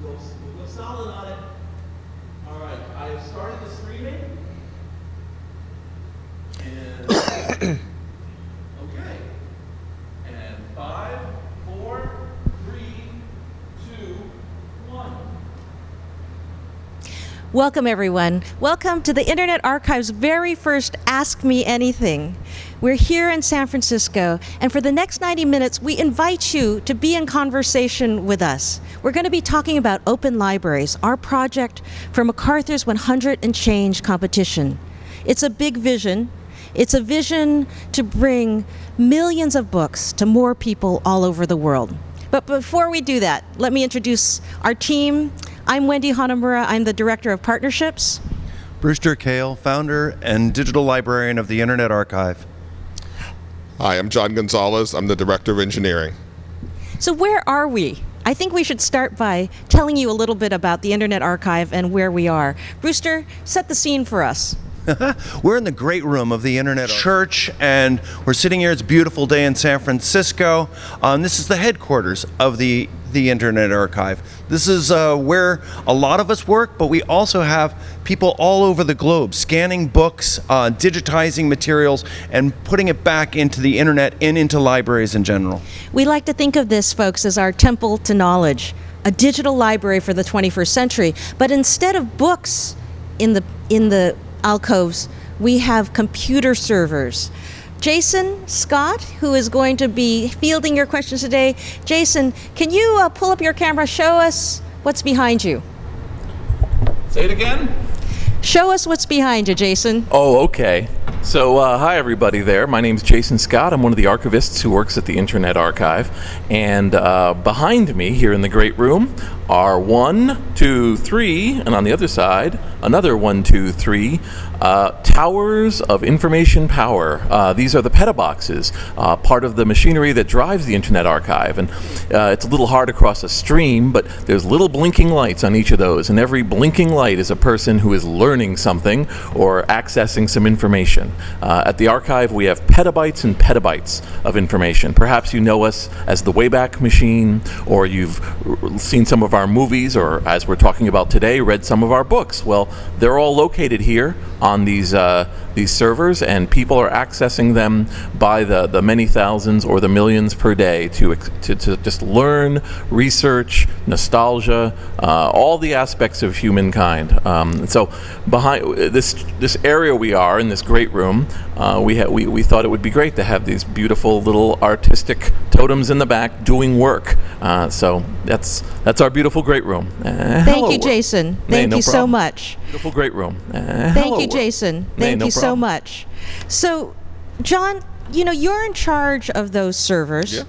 We'll go solid on it. All right, I have started the streaming. And okay. And 5, 4, 3, 2, 1. Welcome, everyone. Welcome to the Internet Archive's very first Ask Me Anything. We're here in San Francisco, and for the next 90 minutes, we invite you to be in conversation with us. We're going to be talking about open libraries, our project for MacArthur's 100 and Change competition. It's a big vision. It's a vision to bring millions of books to more people all over the world. But before we do that, let me introduce our team. I'm Wendy Hanamura. I'm the Director of Partnerships. Brewster Kahle, founder and digital librarian of the Internet Archive. Hi, I'm John Gonzalez. I'm the Director of Engineering. So where are we? I think we should start by telling you a little bit about the Internet Archive and where we are. Brewster, set the scene for us. We're in the great room of the Internet Church, and we're sitting here. It's a beautiful day in San Francisco. This is the headquarters of the Internet Archive. This is where a lot of us work, but we also have people all over the globe scanning books, digitizing materials, and putting it back into the Internet and into libraries in general. We like to think of this, folks, as our temple to knowledge, a digital library for the 21st century. But instead of books in the alcoves, we have computer servers. Jason Scott, who is going to be fielding your questions today. Jason, can you pull up your camera, show us what's behind you? Say it again. Show us what's behind you, Jason. Oh, okay. So, hi everybody there. My name's Jason Scott. I'm one of the archivists who works at the Internet Archive. And behind me here in the great room are 1, 2, 3, and on the other side, another 1, 2, 3, towers of information power. These are the petaboxes, part of the machinery that drives the Internet Archive. And it's a little hard across a stream, but there's little blinking lights on each of those. And every blinking light is a person who is learning something or accessing some information. At the archive, we have petabytes and petabytes of information. Perhaps you know us as the Wayback Machine, or you've seen some of our movies, or as we're talking about today, read some of our books. Well, they're all located here on these servers, and people are accessing them by the many thousands or the millions per day to just learn, research, nostalgia, all the aspects of humankind. So behind this area we are in this great room, we thought it would be great to have these beautiful little artistic totems in the back doing work. So that's our beautiful great room. Thank you, Jason. Thank you so much. Beautiful great room. Thank you, Jason. Thank you so much. So, John, you're in charge of those servers. Yeah.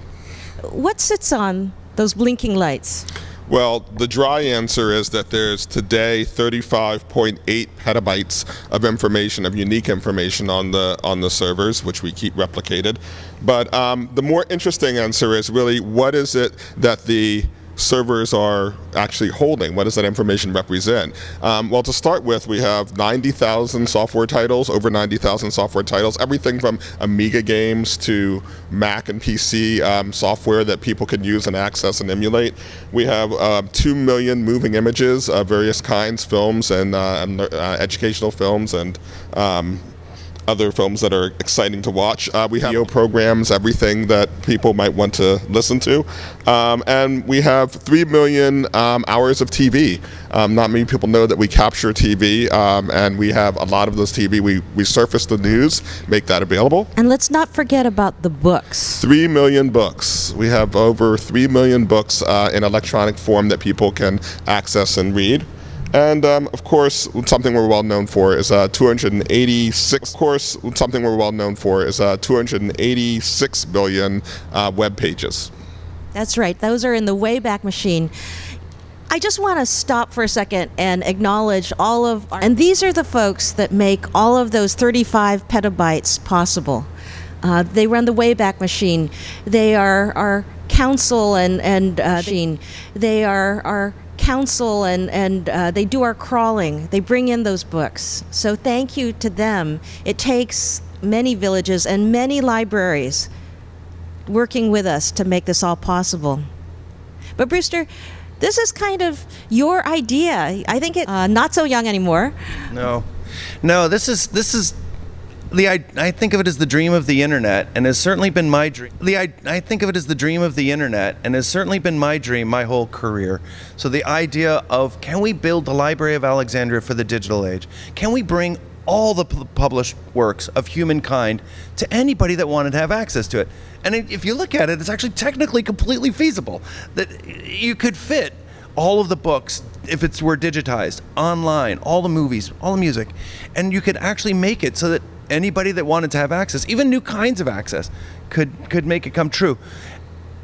What sits on those blinking lights? Well, the dry answer is that there's today 35.8 petabytes of information, of unique information on the servers, which we keep replicated. But the more interesting answer is really, what is it that the servers are actually holding? What does that information represent? Well, to start with, we have 90,000 software titles, over 90,000 software titles, everything from Amiga games to Mac and PC software that people can use and access and emulate. We have 2 million moving images of various kinds, films and educational films and other films that are exciting to watch. We have video programs, everything that people might want to listen to. And we have 3 million hours of TV. Not many people know that we capture TV, and we have a lot of those TV. We surface the news, make that available. And let's not forget about the books. 3 million books. We have over 3 million books in electronic form that people can access and read. And of course, something we're well known for is 286. Of course, something we're well known for is 286 billion web pages. That's right. Those are in the Wayback Machine. I just want to stop for a second and acknowledge all of and these are the folks that make all of those 35 petabytes possible. They run the Wayback Machine. They are our counsel and they are our counsel and they do our crawling. They bring in those books. So thank you to them. It takes many villages and many libraries working with us to make this all possible. But Brewster, this is kind of your idea. I think it not so young anymore. No, this is I think of it as the dream of the internet, and has certainly been my dream. I think of it as the dream of the internet, and has certainly been my dream my whole career. So the idea of, can we build the Library of Alexandria for the digital age? Can we bring all the published works of humankind to anybody that wanted to have access to it? And if you look at it, it's actually technically completely feasible that you could fit all of the books, if it were digitized, online, all the movies, all the music, and you could actually make it so that anybody that wanted to have access, even new kinds of access, could make it come true.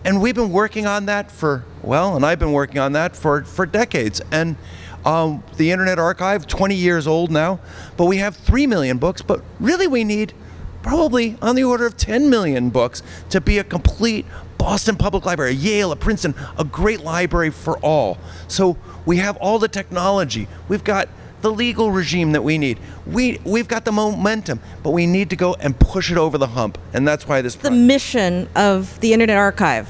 And we've been working on that and I've been working on that for decades. And the Internet Archive, 20 years old now, but we have 3 million books, but really we need probably on the order of 10 million books to be a complete Boston Public Library, a Yale, a Princeton, a great library for all. So we have all the technology. We've got the legal regime that we need. We've got the momentum, but we need to go and push it over the hump. And that's why this The mission of the Internet Archive.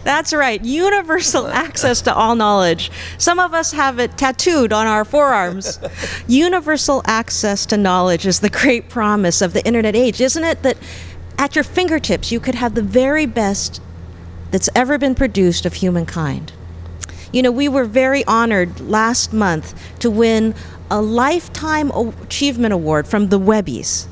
That's right, universal access to all knowledge. Some of us have it tattooed on our forearms. Universal access to knowledge is the great promise of the internet age, isn't it? That at your fingertips you could have the very best that's ever been produced of humankind. You know, we were very honored last month to win a Lifetime Achievement Award from the Webbies.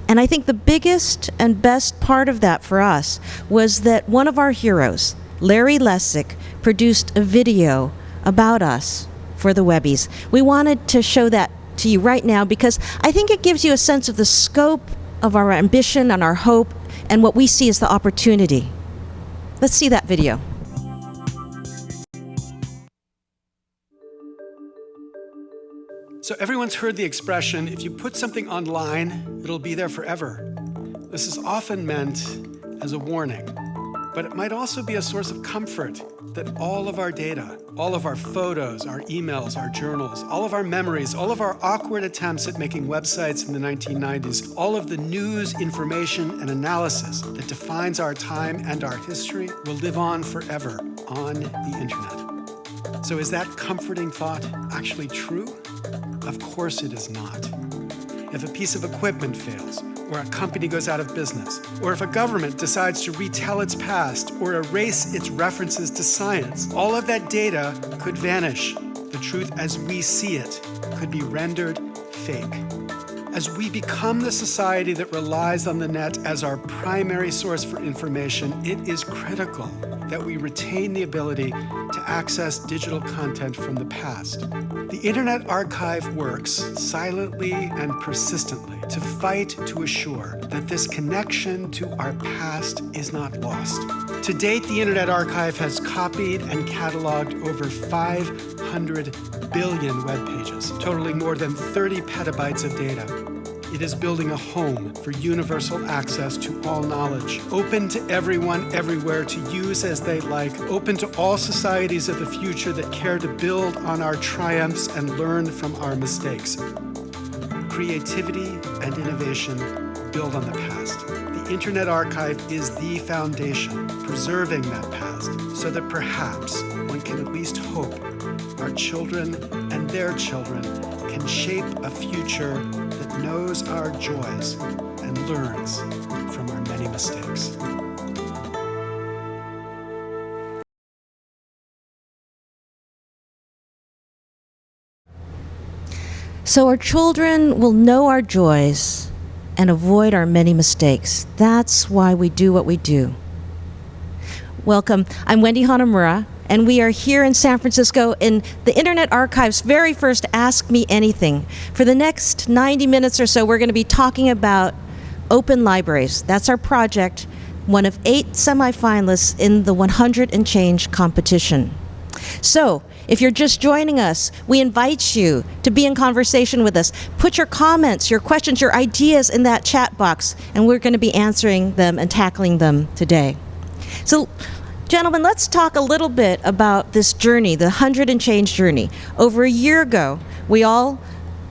And I think the biggest and best part of that for us was that one of our heroes, Larry Lessig, produced a video about us for the Webbies. We wanted to show that to you right now because I think it gives you a sense of the scope of our ambition and our hope and what we see as the opportunity. Let's see that video. So everyone's heard the expression, if you put something online, it'll be there forever. This is often meant as a warning, but it might also be a source of comfort that all of our data, all of our photos, our emails, our journals, all of our memories, all of our awkward attempts at making websites in the 1990s, all of the news, information, and analysis that defines our time and our history will live on forever on the internet. So is that comforting thought actually true? Of course it is not. If a piece of equipment fails, or a company goes out of business, or if a government decides to retell its past or erase its references to science, all of that data could vanish. The truth as we see it could be rendered fake. As we become the society that relies on the net as our primary source for information, it is critical that we retain the ability to access digital content from the past. The Internet Archive works silently and persistently to fight to assure that this connection to our past is not lost. To date, the Internet Archive has copied and cataloged over 500 billion web pages, totaling more than 30 petabytes of data. It is building a home for universal access to all knowledge, open to everyone, everywhere, to use as they like, open to all societies of the future that care to build on our triumphs and learn from our mistakes. Creativity and innovation build on the past. The Internet Archive is the foundation, preserving that past, so that perhaps one can at least hope our children and their children can shape a future that knows our joys and learns from our many mistakes. So our children will know our joys and avoid our many mistakes. That's why we do what we do. Welcome. I'm Wendy Hanamura, and we are here in San Francisco in the Internet Archive's very first Ask Me Anything. For the next 90 minutes or so, we're going to be talking about open libraries. That's our project, one of 8 semifinalists in the 100 and Change competition. So, if you're just joining us, we invite you to be in conversation with us. Put your comments, your questions, your ideas in that chat box, and we're going to be answering them and tackling them today. So, gentlemen, let's talk a little bit about this journey, the 100 and Change journey. Over a year ago, we all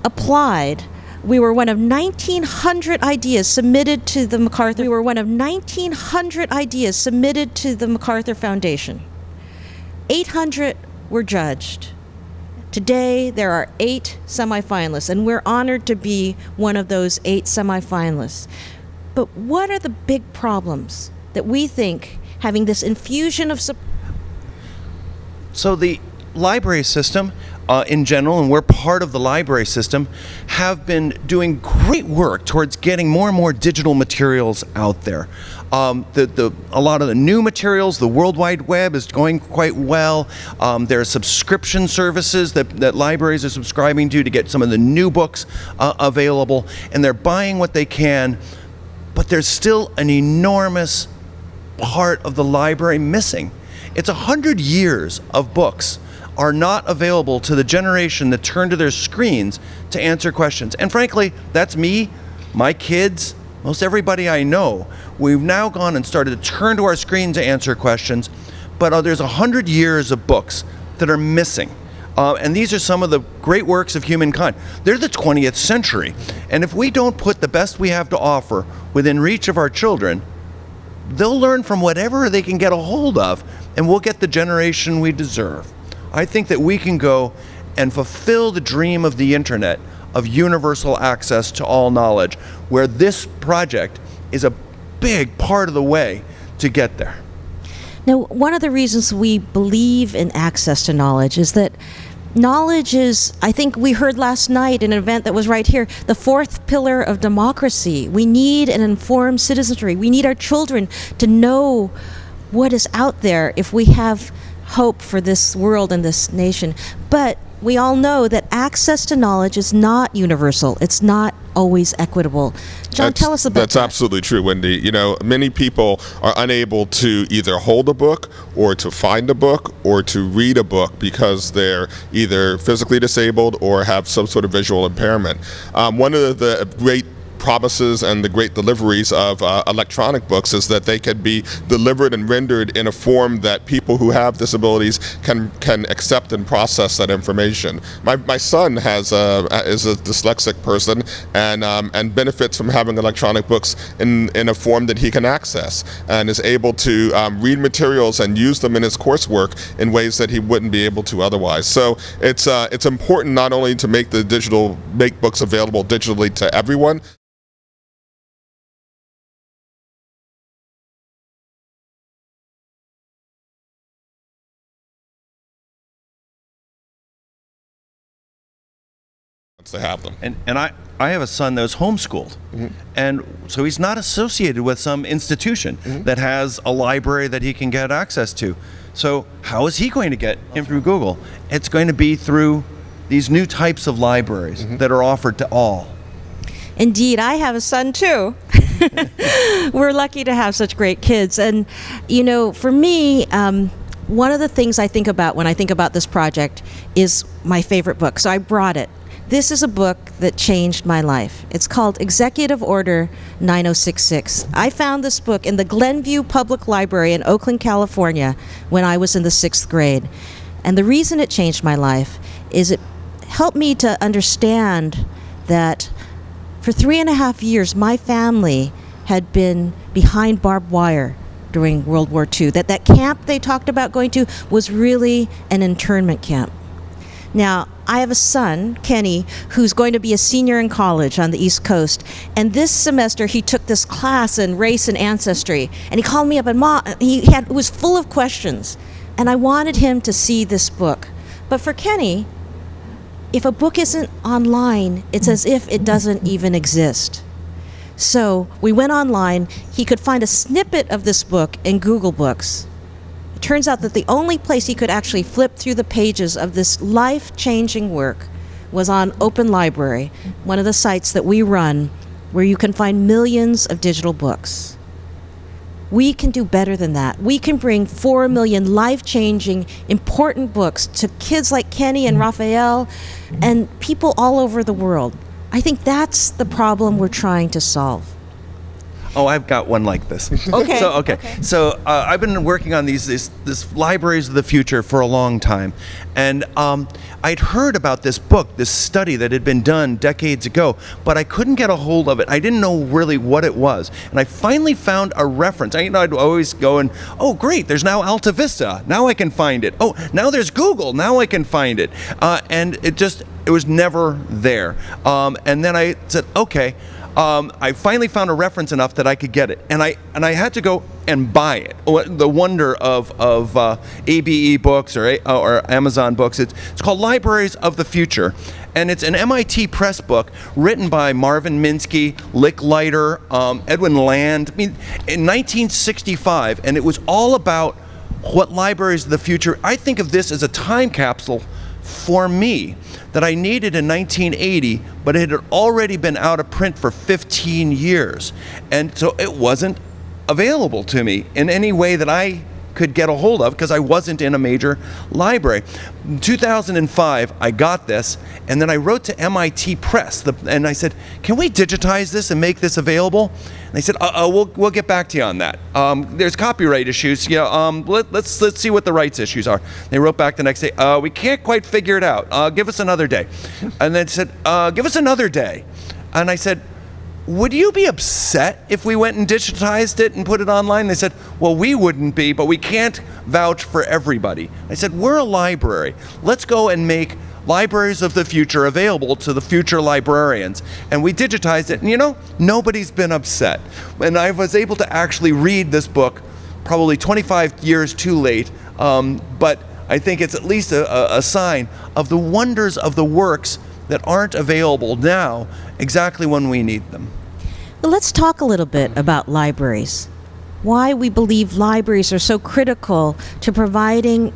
applied We were one of 1,900 ideas submitted to the MacArthur. We were one of 1,900 ideas submitted to the MacArthur Foundation. 800 were judged. Today, there are 8 semifinalists, and we're honored to be one of those 8 semifinalists. But what are the big problems that we think having this infusion of support? So the library system in general, and we're part of the library system, have been doing great work towards getting more and more digital materials out there. A lot of the new materials, the World Wide Web is going quite well. There are subscription services that libraries are subscribing to get some of the new books available, and they're buying what they can, but there's still an enormous part of the library missing. It's 100 years of books are not available to the generation that turn to their screens to answer questions. And frankly, that's me, my kids, most everybody I know. We've now gone and started to turn to our screen to answer questions, but there's 100 years of books that are missing. And these are some of the great works of humankind. They're the 20th century. And if we don't put the best we have to offer within reach of our children, they'll learn from whatever they can get a hold of, and we'll get the generation we deserve. I think that we can go and fulfill the dream of the internet of universal access to all knowledge, where this project is a big part of the way to get there. Now, one of the reasons we believe in access to knowledge is that knowledge is, I think we heard last night in an event that was right here, the 4th pillar of democracy. We need an informed citizenry. We need our children to know what is out there if we have hope for this world and this nation. But we all know that access to knowledge is not universal. It's not always equitable. John, tell us about that. That's absolutely true, Wendy. You know, many people are unable to either hold a book or to find a book or to read a book because they're either physically disabled or have some sort of visual impairment. One of the great promises and the great deliveries of electronic books is that they can be delivered and rendered in a form that people who have disabilities can accept and process that information. My son is a dyslexic person and benefits from having electronic books in a form that he can access and is able to read materials and use them in his coursework in ways that he wouldn't be able to otherwise. So it's important not only to make books available digitally to everyone, to have them. And I have a son that was homeschooled, and so he's not associated with some institution that has a library that he can get access to. So how is he going to get in through Google? It's going to be through these new types of libraries that are offered to all. Indeed, I have a son too. We're lucky to have such great kids. And, you know, for me, one of the things I think about when I think about this project is my favorite book. So I brought it. This is a book that changed my life. It's called Executive Order 9066. I found this book in the Glenview Public Library in Oakland, California, when I was in the 6th grade. And the reason it changed my life is it helped me to understand that for 3.5 years, my family had been behind barbed wire during World War II. That camp they talked about going to was really an internment camp. Now, I have a son, Kenny, who's going to be a senior in college on the East Coast. And this semester, he took this class in race and ancestry. And he called me up, and it was full of questions. And I wanted him to see this book. But for Kenny, if a book isn't online, it's as if it doesn't even exist. So we went online. He could find a snippet of this book in Google Books. It turns out that the only place he could actually flip through the pages of this life-changing work was on Open Library, one of the sites that we run where you can find millions of digital books. We can do better than that. We can bring 4 million life-changing, important books to kids like Kenny and Raphael and people all over the world. I think that's the problem we're trying to solve. Oh, I've got one like this. Okay. So So I've been working on this libraries of the future for a long time, and I'd heard about this book, this study that had been done decades ago, but I couldn't get a hold of it. I didn't know really what it was, and I finally found a reference. I'd always go and, oh great, there's now Alta Vista. Now I can find it. Oh, now there's Google. Now I can find it. And it was never there. And then I said, okay. I finally found a reference enough that I could get it, and I had to go and buy it. The wonder of ABE books or Amazon books. It's called Libraries of the Future, and it's an MIT Press book written by Marvin Minsky, Lick Leiter, Edwin Land. I mean, in 1965, and it was all about what libraries of the future. I think of this as a time capsule for me that I needed in 1980, but it had already been out of print for 15 years. And so it wasn't available to me in any way that I could get a hold of because I wasn't in a major library. In 2005, I got this, and then I wrote to MIT Press, and I said, can we digitize this and make this available? And they said, we'll get back to you on that. There's copyright issues. Let's see what the rights issues are. They wrote back the next day, we can't quite figure it out. Give us another day. And then said, give us another day. And I said, would you be upset if we went and digitized it and put it online? They said, well, we wouldn't be, but we can't vouch for everybody. I said, we're a library. Let's go and make libraries of the future available to the future librarians. And we digitized it, and nobody's been upset. And I was able to actually read this book probably 25 years too late, but I think it's at least a sign of the wonders of the works that aren't available now exactly when we need them. Well, let's talk a little bit about libraries. Why we believe libraries are so critical to providing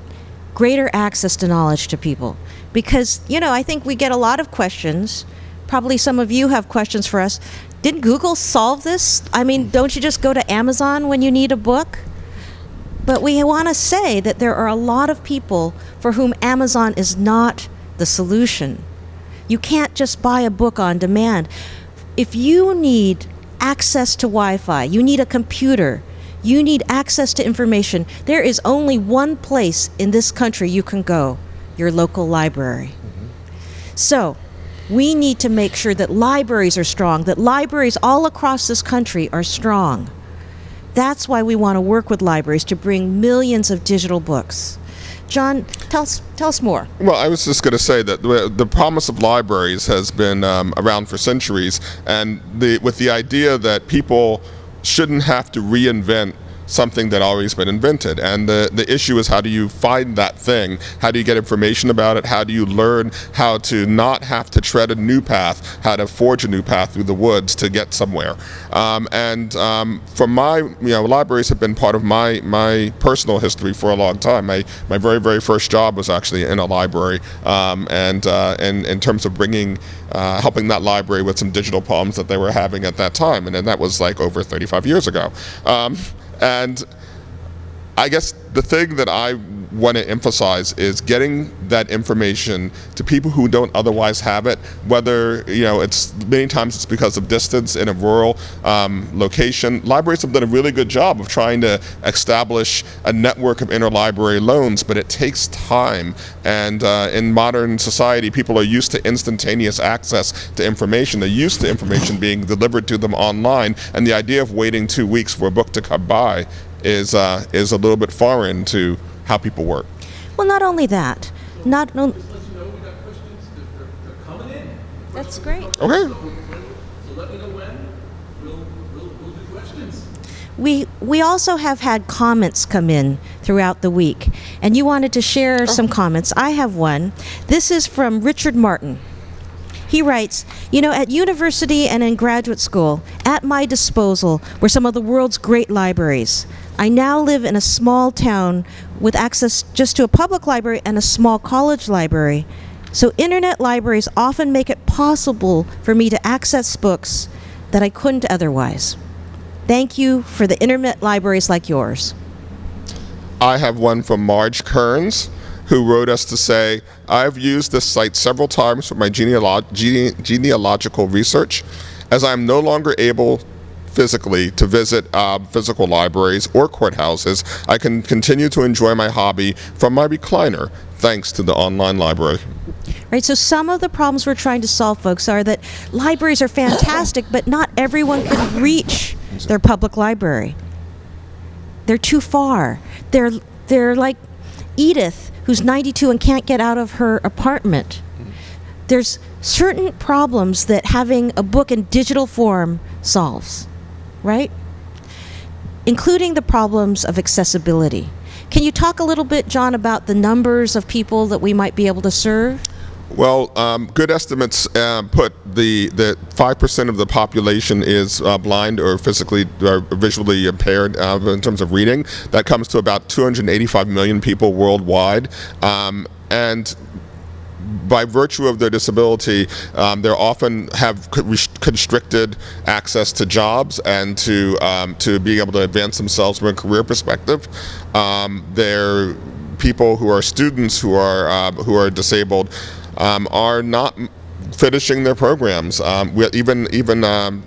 greater access to knowledge to people. Because, I think we get a lot of questions. Probably some of you have questions for us. Didn't Google solve this? I mean, don't you just go to Amazon when you need a book? But we want to say that there are a lot of people for whom Amazon is not the solution. You can't just buy a book on demand. If you need access to Wi-Fi, you need a computer, you need access to information, there is only one place in this country you can go, your local library. So, we need to make sure that libraries are strong, that libraries all across this country are strong. That's why we want to work with libraries to bring millions of digital books. John, tell us more. Well, I was just going to say that the promise of libraries has been around for centuries, and with the idea that people shouldn't have to reinvent something that always been invented. And the issue is, how do you find that thing? How do you get information about it? How do you learn how to not have to tread a new path, how to forge a new path through the woods to get somewhere? From my, libraries have been part of my personal history for a long time. My very, very first job was actually in a library, and in terms of helping that library with some digital problems that they were having at that time. And then that was like over 35 years ago. And I guess the thing that I want to emphasize is getting that information to people who don't otherwise have it, whether, it's many times it's because of distance in a rural location. Libraries have done a really good job of trying to establish a network of interlibrary loans, but it takes time. And in modern society, people are used to instantaneous access to information. They're used to information being delivered to them online, and the idea of waiting 2 weeks for a book to come by is a little bit foreign to how people work. Well, not only that, Just let you know, we got questions. They're coming in. That's great. Okay. So let me know when. We'll do questions. We also have had comments come in throughout the week, and you wanted to share some comments. I have one. This is from Richard Martin. He writes, at university and in graduate school, at my disposal were some of the world's great libraries. I now live in a small town with access just to a public library and a small college library. So internet libraries often make it possible for me to access books that I couldn't otherwise. Thank you for the internet libraries like yours. I have one from Marge Kearns, who wrote us to say, I've used this site several times for my genealogical research. As I am no longer able physically to visit physical libraries or courthouses, I can continue to enjoy my hobby from my recliner thanks to the online library. Right, so some of the problems we're trying to solve, folks, are that libraries are fantastic, but not everyone can reach their public library. They're too far. They're like Edith, who's 92 and can't get out of her apartment. There's certain problems that having a book in digital form solves, right? Including the problems of accessibility. Can you talk a little bit, John, about the numbers of people that we might be able to serve? Well, good estimates put the 5% of the population is blind or physically or visually impaired in terms of reading. That comes to about 285 million people worldwide, and by virtue of their disability, they often have constricted access to jobs and to being able to advance themselves from a career perspective. They're people who are students who are disabled are not finishing their programs, even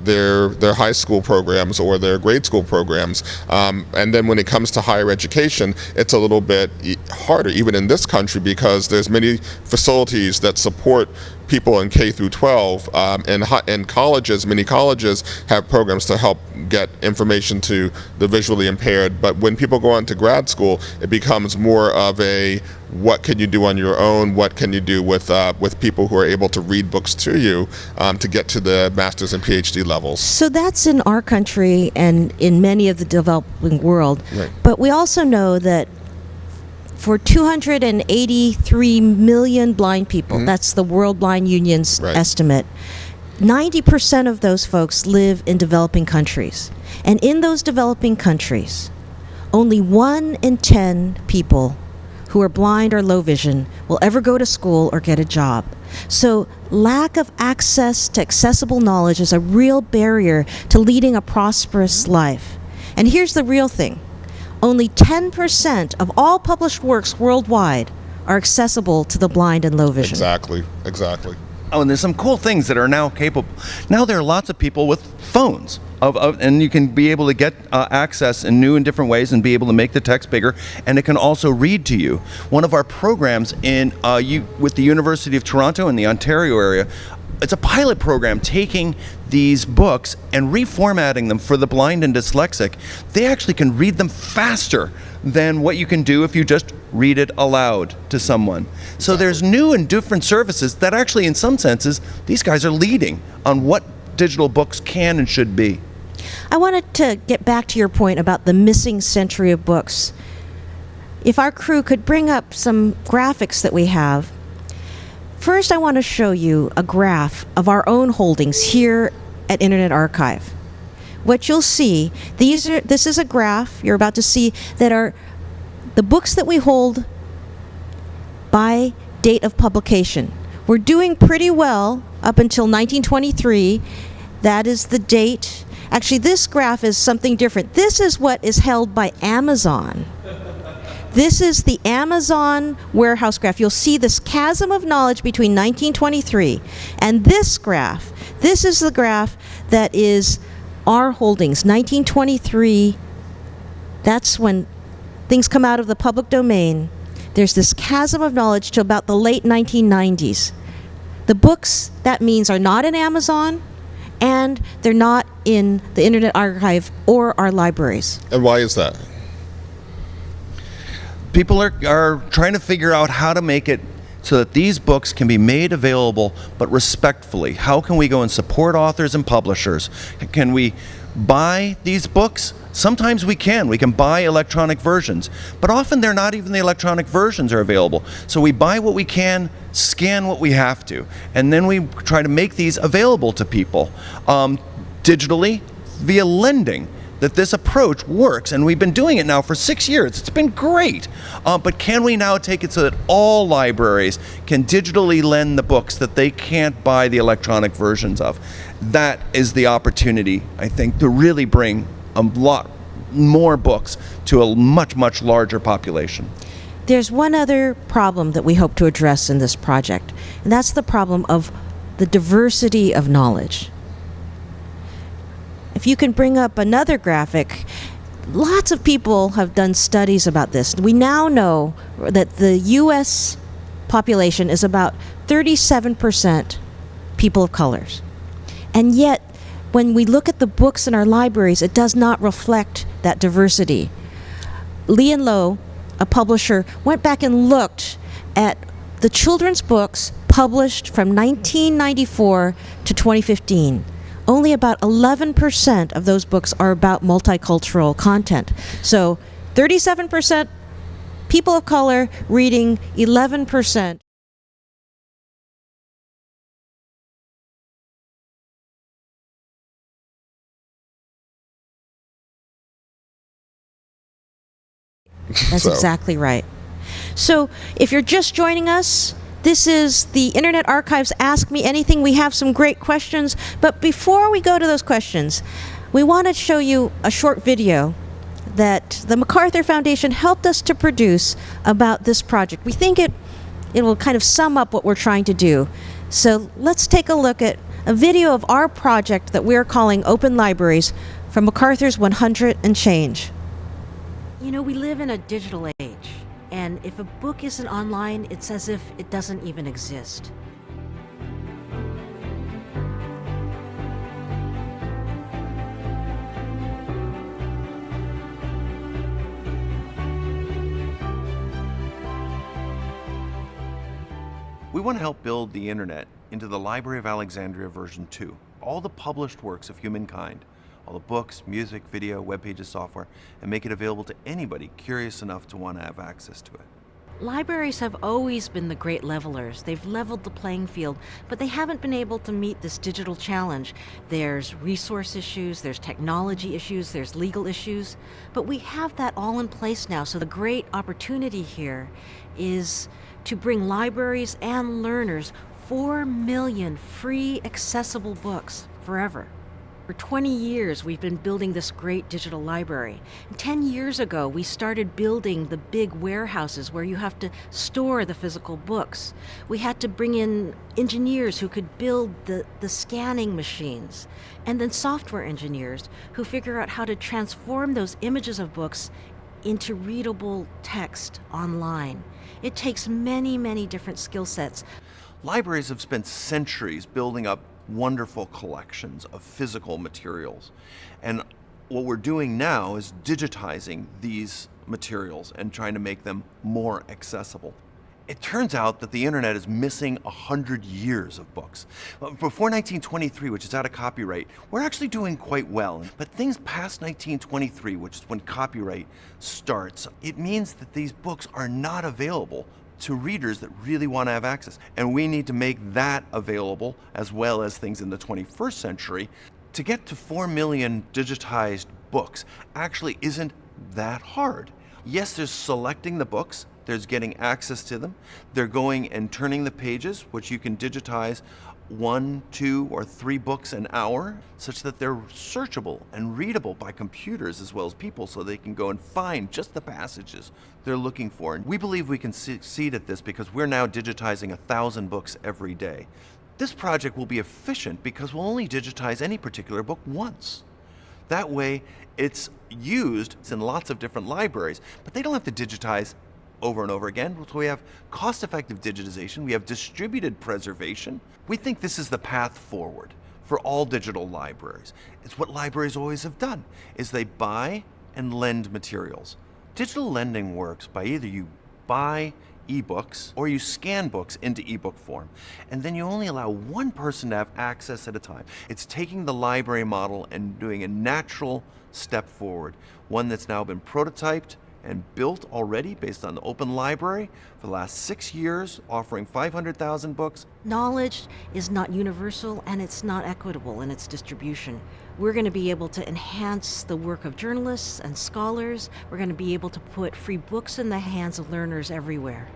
their high school programs or their grade school programs. And then when it comes to higher education, it's a little bit harder, even in this country, because there's many facilities that support people in K through 12, and colleges, many colleges have programs to help get information to the visually impaired. But when people go on to grad school, it becomes more of a what can you do on your own, what can you do with people who are able to read books to you to get to the master's and PhD levels. So that's in our country and in many of the developing world. Right. But we also know that for 283 million blind people, that's the World Blind Union's Right. estimate, 90% of those folks live in developing countries. And in those developing countries, only 1 in 10 people who are blind or low vision will ever go to school or get a job. So lack of access to accessible knowledge is a real barrier to leading a prosperous life. And here's the real thing. Only 10% of all published works worldwide are accessible to the blind and low vision. Exactly. Oh, and there's some cool things that are now capable. Now there are lots of people with phones, and you can be able to get access in new and different ways and be able to make the text bigger, and it can also read to you. One of our programs with the University of Toronto in the Ontario area, it's a pilot program taking these books and reformatting them for the blind and dyslexic. They actually can read them faster than what you can do if you just read it aloud to someone. So there's new and different services that actually, in some senses, these guys are leading on what digital books can and should be. I wanted to get back to your point about the missing century of books. If our crew could bring up some graphics that we have. First, I want to show you a graph of our own holdings here at Internet Archive. What you'll see, this is a graph you're about to see that are the books that we hold by date of publication. We're doing pretty well up until 1923. That is the date. Actually, this graph is something different. This is what is held by Amazon. This is the Amazon warehouse graph. You'll see this chasm of knowledge between 1923 and this graph. This is the graph that is our holdings. 1923, that's when things come out of the public domain. There's this chasm of knowledge to about the late 1990s. The books, that means, are not in Amazon, and they're not in the Internet Archive or our libraries. And why is that? People are trying to figure out how to make it so that these books can be made available, but respectfully. How can we go and support authors and publishers? Can we buy these books? Sometimes we can. We can buy electronic versions, but often they're not even the electronic versions are available. So we buy what we can, scan what we have to, and then we try to make these available to people digitally via lending. That this approach works, and we've been doing it now for 6 years. It's been great. But can we now take it so that all libraries can digitally lend the books that they can't buy the electronic versions of? That is the opportunity, I think, to really bring a lot more books to a much, much larger population. There's one other problem that we hope to address in this project, and that's the problem of the diversity of knowledge. if you can bring up another graphic, lots of people have done studies about this. We now know that the U.S. population is about 37% people of colors. And yet, when we look at the books in our libraries, it does not reflect that diversity. Lee and Low, a publisher, went back and looked at the children's books published from 1994 to 2015. Only about 11% of those books are about multicultural content. So 37% people of color reading 11%. That's So- exactly right. So if you're just joining us, this is the Internet Archive's Ask Me Anything. We have some great questions, but before we go to those questions, we want to show you a short video that the MacArthur Foundation helped us to produce about this project. We think it will kind of sum up what we're trying to do. So let's take a look at a video of our project that we're calling Open Libraries from MacArthur's 100 and Change. You know, we live in a digital age, and if a book isn't online, it's as if it doesn't even exist. We want to help build the internet into the Library of Alexandria version 2. All the published works of humankind, all the books, music, video, web pages, software, and make it available to anybody curious enough to want to have access to it. Libraries have always been the great levelers. They've leveled the playing field, but they haven't been able to meet this digital challenge. There's resource issues, there's technology issues, there's legal issues, but we have that all in place now. So the great opportunity here is to bring libraries and learners 4 million free, accessible books forever. For 20 years, we've been building this great digital library. 10 years ago, we started building the big warehouses where you have to store the physical books. We had to bring in engineers who could build the scanning machines, and then software engineers who figure out how to transform those images of books into readable text online. It takes many, many different skill sets. Libraries have spent centuries building up wonderful collections of physical materials. And what we're doing now is digitizing these materials and trying to make them more accessible. It turns out that the internet is missing 100 years of books. Before 1923, which is out of copyright, we're actually doing quite well. But things past 1923, which is when copyright starts, it means that these books are not available to readers that really want to have access. And we need to make that available, as well as things in the 21st century. To get to 4 million digitized books actually isn't that hard. Yes, there's selecting the books, there's getting access to them, they're going and turning the pages, which you can digitize 1, 2, or 3 books an hour, such that they're searchable and readable by computers as well as people, so they can go and find just the passages they're looking for. And we believe we can succeed at this because we're now digitizing 1,000 books every day. This project will be efficient because we'll only digitize any particular book once. That way, it's used in lots of different libraries, but they don't have to digitize over and over again. So we have cost-effective digitization, we have distributed preservation. We think this is the path forward for all digital libraries. It's what libraries always have done, is they buy and lend materials. Digital lending works by either you buy ebooks or you scan books into ebook form, and then you only allow one person to have access at a time. It's taking the library model and doing a natural step forward, one that's now been prototyped and built already based on the Open Library for the last 6 years, offering 500,000 books. Knowledge is not universal and it's not equitable in its distribution. We're going to be able to enhance the work of journalists and scholars. We're going to be able to put free books in the hands of learners everywhere.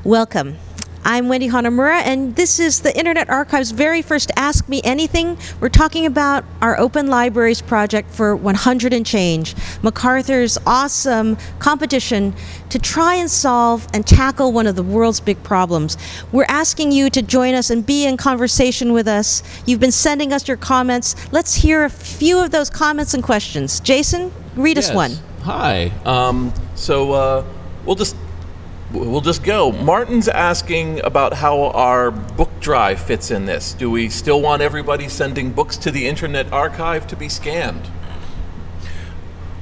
Welcome. I'm Wendy Hanamura, and this is the Internet Archive's very first Ask Me Anything. We're talking about our Open Libraries project for 100 and Change, MacArthur's awesome competition to try and solve and tackle one of the world's big problems. We're asking you to join us and be in conversation with us. You've been sending us your comments. Let's hear a few of those comments and questions. Jason, read us one. Hi. We'll just go. Martin's asking about how our book drive fits in this. Do we still want everybody sending books to the Internet Archive to be scanned?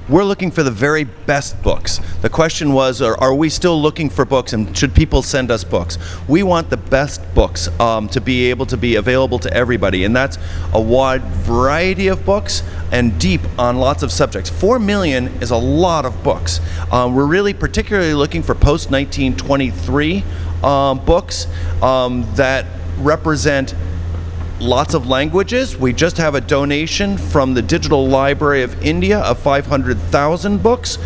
We're looking for the very best books. The question was, are we still looking for books, and should people send us books? We want the best books to be able to be available to everybody, and that's a wide variety of books and deep on lots of subjects. 4 million is a lot of books. We're really particularly looking for post-1923 books that represent lots of languages. We just have a donation from the Digital Library of India of 500,000 books.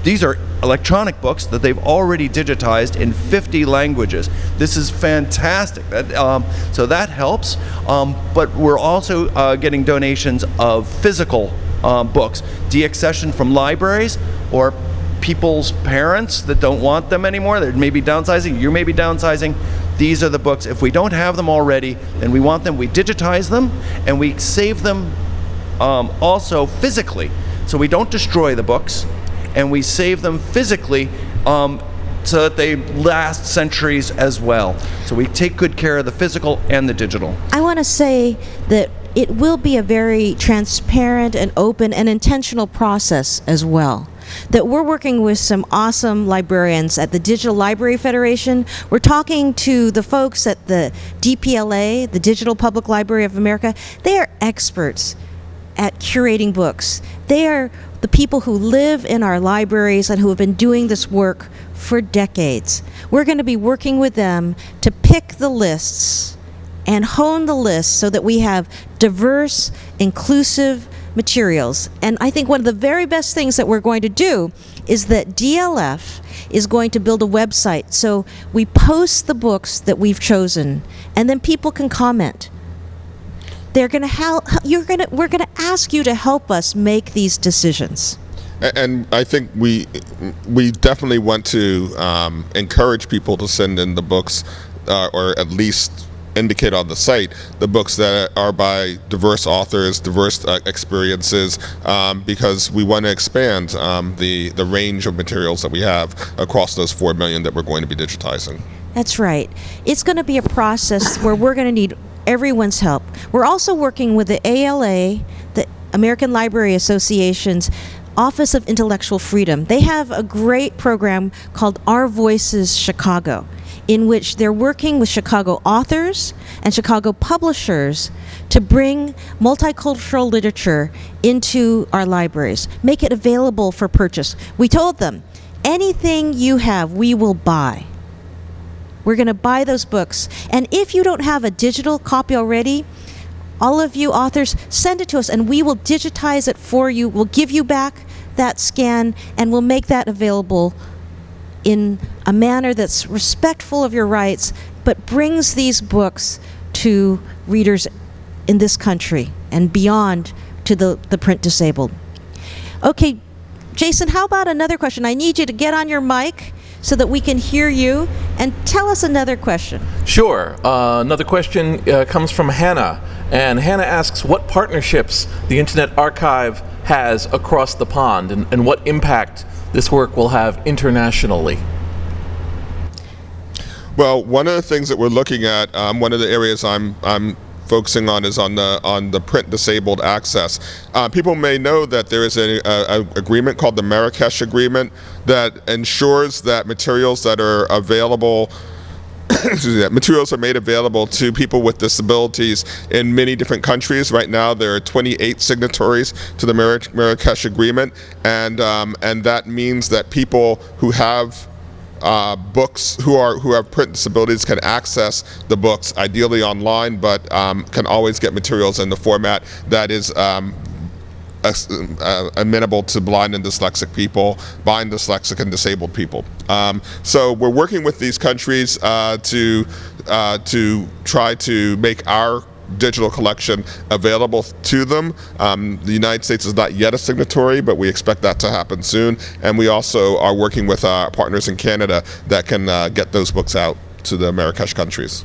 These are electronic books that they've already digitized in 50 languages. This is fantastic. So that helps. But we're also getting donations of physical books, deaccession from libraries, or people's parents that don't want them anymore. They may be downsizing. You may be downsizing. These are the books. If we don't have them already, then we want them. We digitize them, and we save them also physically. So we don't destroy the books, and we save them physically so that they last centuries as well. So we take good care of the physical and the digital. I want to say that it will be a very transparent and open and intentional process as well. That we're working with some awesome librarians at the Digital Library Federation. We're talking to the folks at the DPLA, the Digital Public Library of America. They are experts at curating books. They are the people who live in our libraries and who have been doing this work for decades. We're going to be working with them to pick the lists and hone the lists so that we have diverse, inclusive materials. And I think one of the very best things that we're going to do is that DLF is going to build a website. So we post the books that we've chosen, and then people can comment. They're going to we're going to ask you to help us make these decisions. And I think we definitely want to encourage people to send in the books, or at least indicate on the site the books that are by diverse authors, diverse experiences, because we want to expand the range of materials that we have across those 4 million that we're going to be digitizing. That's right. It's going to be a process where we're going to need everyone's help. We're also working with the ALA, the American Library Association's Office of Intellectual Freedom. They have a great program called Our Voices Chicago, in which they're working with Chicago authors and Chicago publishers to bring multicultural literature into our libraries, make it available for purchase. We told them, anything you have, we will buy. We're going to buy those books. And if you don't have a digital copy already, all of you authors, send it to us and we will digitize it for you. We'll give you back that scan and we'll make that available in a manner that's respectful of your rights, but brings these books to readers in this country and beyond to the print disabled. Okay, Jason, how about another question? I need you to get on your mic so that we can hear you, and tell us another question. Sure. Another question comes from Hannah, and Hannah asks what partnerships the Internet Archive has across the pond, and what impact this work will have internationally. Well, one of the things that we're looking at, one of the areas I'm focusing on is on the print disabled access. People may know that there is an agreement called the Marrakesh Agreement that ensures that materials that are available materials are made available to people with disabilities in many different countries. Right now, there are 28 signatories to the Marrakesh Agreement, and that means that people who have books who have print disabilities can access the books ideally online, but can always get materials in the format that is amenable to blind and dyslexic people, blind, dyslexic, and disabled people. So we're working with these countries to try to make our digital collection available to them. The United States is not yet a signatory, but we expect that to happen soon. And we also are working with our partners in Canada that can get those books out to the Marrakesh countries.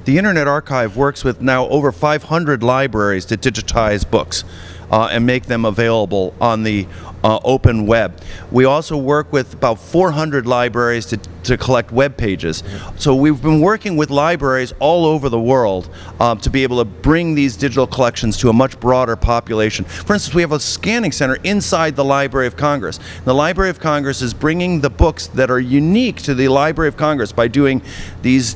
The Internet Archive works with now over 500 libraries to digitize books and make them available on the open web. We also work with about 400 libraries to collect web pages. So we've been working with libraries all over the world to be able to bring these digital collections to a much broader population. For instance, we have a scanning center inside the Library of Congress. The Library of Congress is bringing the books that are unique to the Library of Congress by doing these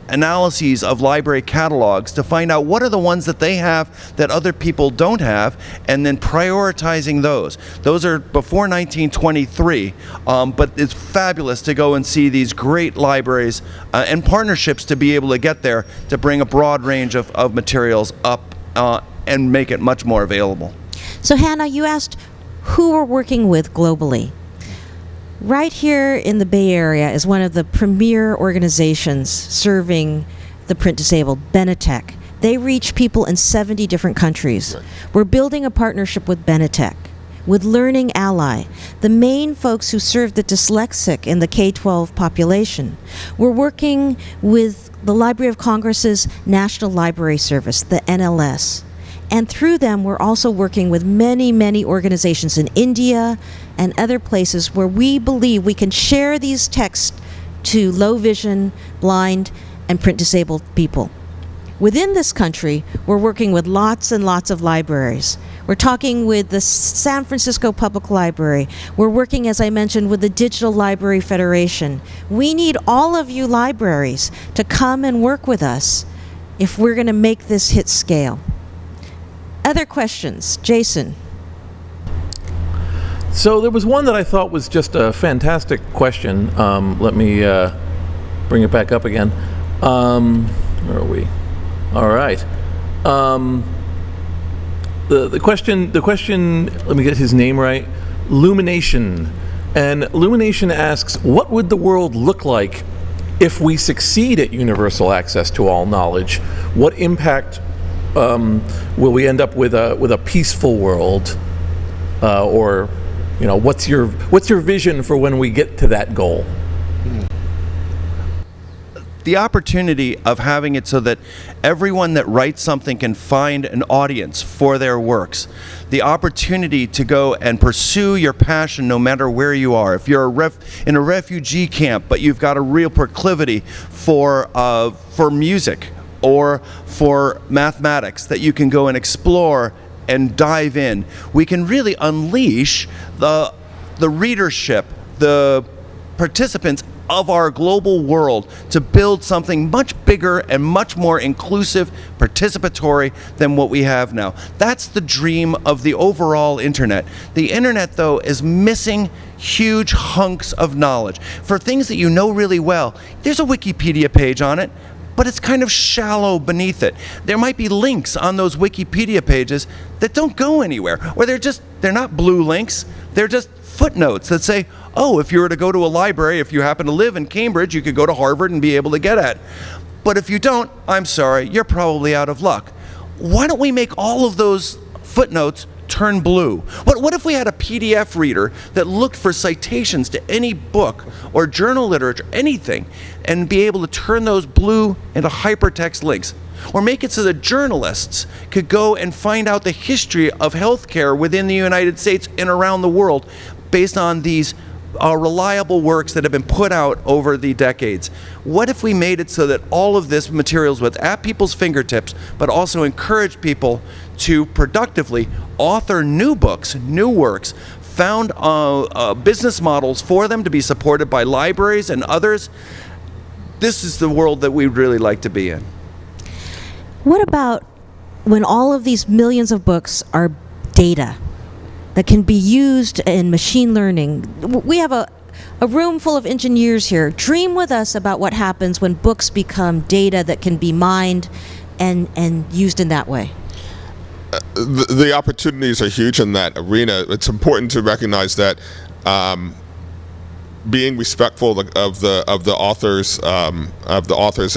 analyses of library catalogs to find out what are the ones that they have that other people don't have, and then prioritizing those. Those are before 1923, but it's fabulous to go and see these great libraries and partnerships to be able to get there to bring a broad range of materials up and make it much more available. So Hannah, you asked who we're working with globally. Right here in the Bay Area is one of the premier organizations serving the print disabled, Benetech. They reach people in 70 different countries. Right. We're building a partnership with Benetech, with Learning Ally, the main folks who serve the dyslexic in the K-12 population. We're working with the Library of Congress's National Library Service, the NLS. And through them, we're also working with many, many organizations in India and other places where we believe we can share these texts to low vision, blind, and print disabled people. Within this country, we're working with lots and lots of libraries. We're talking with the San Francisco Public Library. We're working, as I mentioned, with the Digital Library Federation. We need all of you libraries to come and work with us if we're going to make this hit scale. Other questions? Jason. So there was one that I thought was just a fantastic question. Let me bring it back up again. Where are we? All right. The question, let me get his name right. Lumination. And Lumination asks, what would the world look like if we succeed at universal access to all knowledge? What impact will we end up with a peaceful world, or what's your vision for when we get to that goal? The opportunity of having it so that everyone that writes something can find an audience for their works. The opportunity to go and pursue your passion no matter where you are. If you're in a refugee camp, but you've got a real proclivity for music or for mathematics, that you can go and explore and dive in. We can really unleash the readership, the participants of our global world to build something much bigger and much more inclusive, participatory than what we have now. That's the dream of the overall internet. The internet, though, is missing huge hunks of knowledge. For things that you know really well, there's a Wikipedia page on it, but it's kind of shallow beneath it. There might be links on those Wikipedia pages that don't go anywhere, or they're not blue links, they're just footnotes that say, oh, if you were to go to a library, if you happen to live in Cambridge, you could go to Harvard and be able to get at. But if you don't, I'm sorry, you're probably out of luck. Why don't we make all of those footnotes turn blue? What if we had a PDF reader that looked for citations to any book or journal literature, anything, and be able to turn those blue into hypertext links? Or make it so that journalists could go and find out the history of healthcare within the United States and around the world based on these reliable works that have been put out over the decades. What if we made it so that all of this materials was at people's fingertips, but also encourage people to productively author new books, new works, found business models for them to be supported by libraries and others? This is the world that we'd really like to be in. What about when all of these millions of books are data that can be used in machine learning? We have a room full of engineers here. Dream with us about what happens when books become data that can be mined and used in that way. the opportunities are huge in that arena. It's important to recognize that being respectful of the authors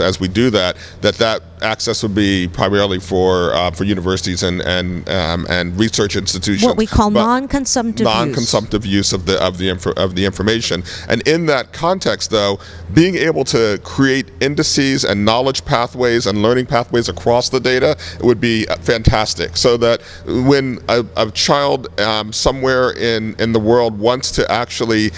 as we do that access would be primarily for universities and research institutions. What we call But non-consumptive use. use of the information. And in that context, though, being able to create indices and knowledge pathways and learning pathways across the data would be fantastic. So that when a child somewhere in the world wants to actually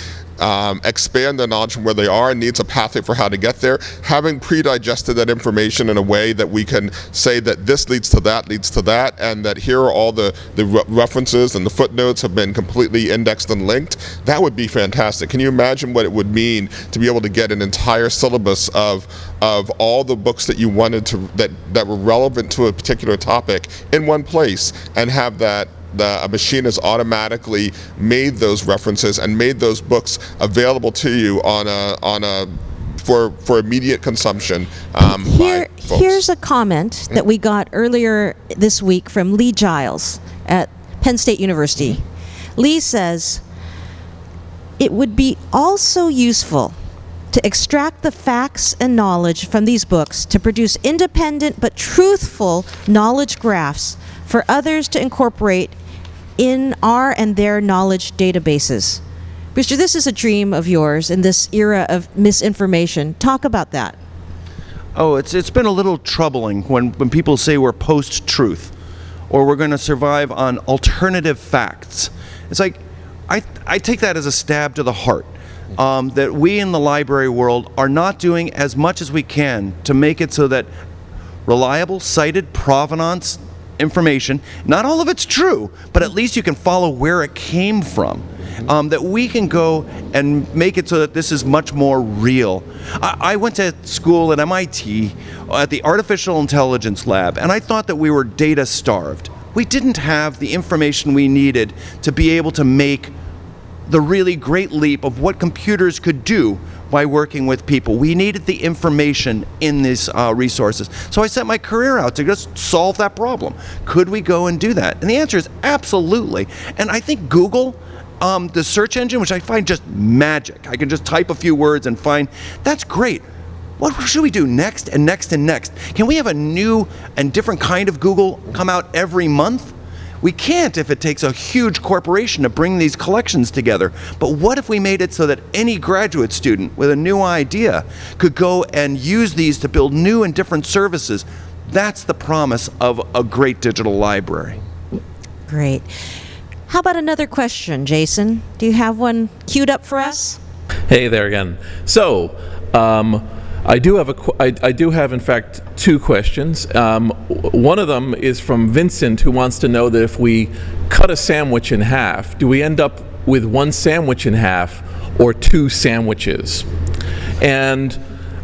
expand their knowledge from where they are and needs a pathway for how to get there, having pre-digested that information in a way that we can say that this leads to that, and that here are all the references and the footnotes have been completely indexed and linked, that would be fantastic. Can you imagine what it would mean to be able to get an entire syllabus of all the books that you wanted to, that were relevant to a particular topic in one place, and have that a machine has automatically made those references and made those books available to you for immediate consumption by folks. Here's a comment that we got earlier this week from Lee Giles at Penn State University. Lee says, it would be also useful to extract the facts and knowledge from these books to produce independent but truthful knowledge graphs for others to incorporate in our and their knowledge databases. Brewster, this is a dream of yours in this era of misinformation. Talk about that. Oh, it's been a little troubling when people say we're post-truth or we're going to survive on alternative facts. It's like, I take that as a stab to the heart. That we in the library world are not doing as much as we can to make it so that reliable, cited provenance information, not all of it's true, but at least you can follow where it came from. That we can go and make it so that this is much more real. I went to school at MIT at the Artificial Intelligence Lab, and I thought that we were data starved. We didn't have the information we needed to be able to make the really great leap of what computers could do by working with people. We needed the information in these resources. So I set my career out to just solve that problem. Could we go and do that? And the answer is absolutely. And I think Google, the search engine, which I find just magic. I can just type a few words and find, that's great. What should we do next and next and next? Can we have a new and different kind of Google come out every month? We can't if it takes a huge corporation to bring these collections together. But what if we made it so that any graduate student with a new idea could go and use these to build new and different services? That's the promise of a great digital library. Great. How about another question, Jason? Do you have one queued up for us? Hey there again. So, I do have in fact two questions. One of them is from Vincent, who wants to know that if we cut a sandwich in half, do we end up with one sandwich in half or two sandwiches? And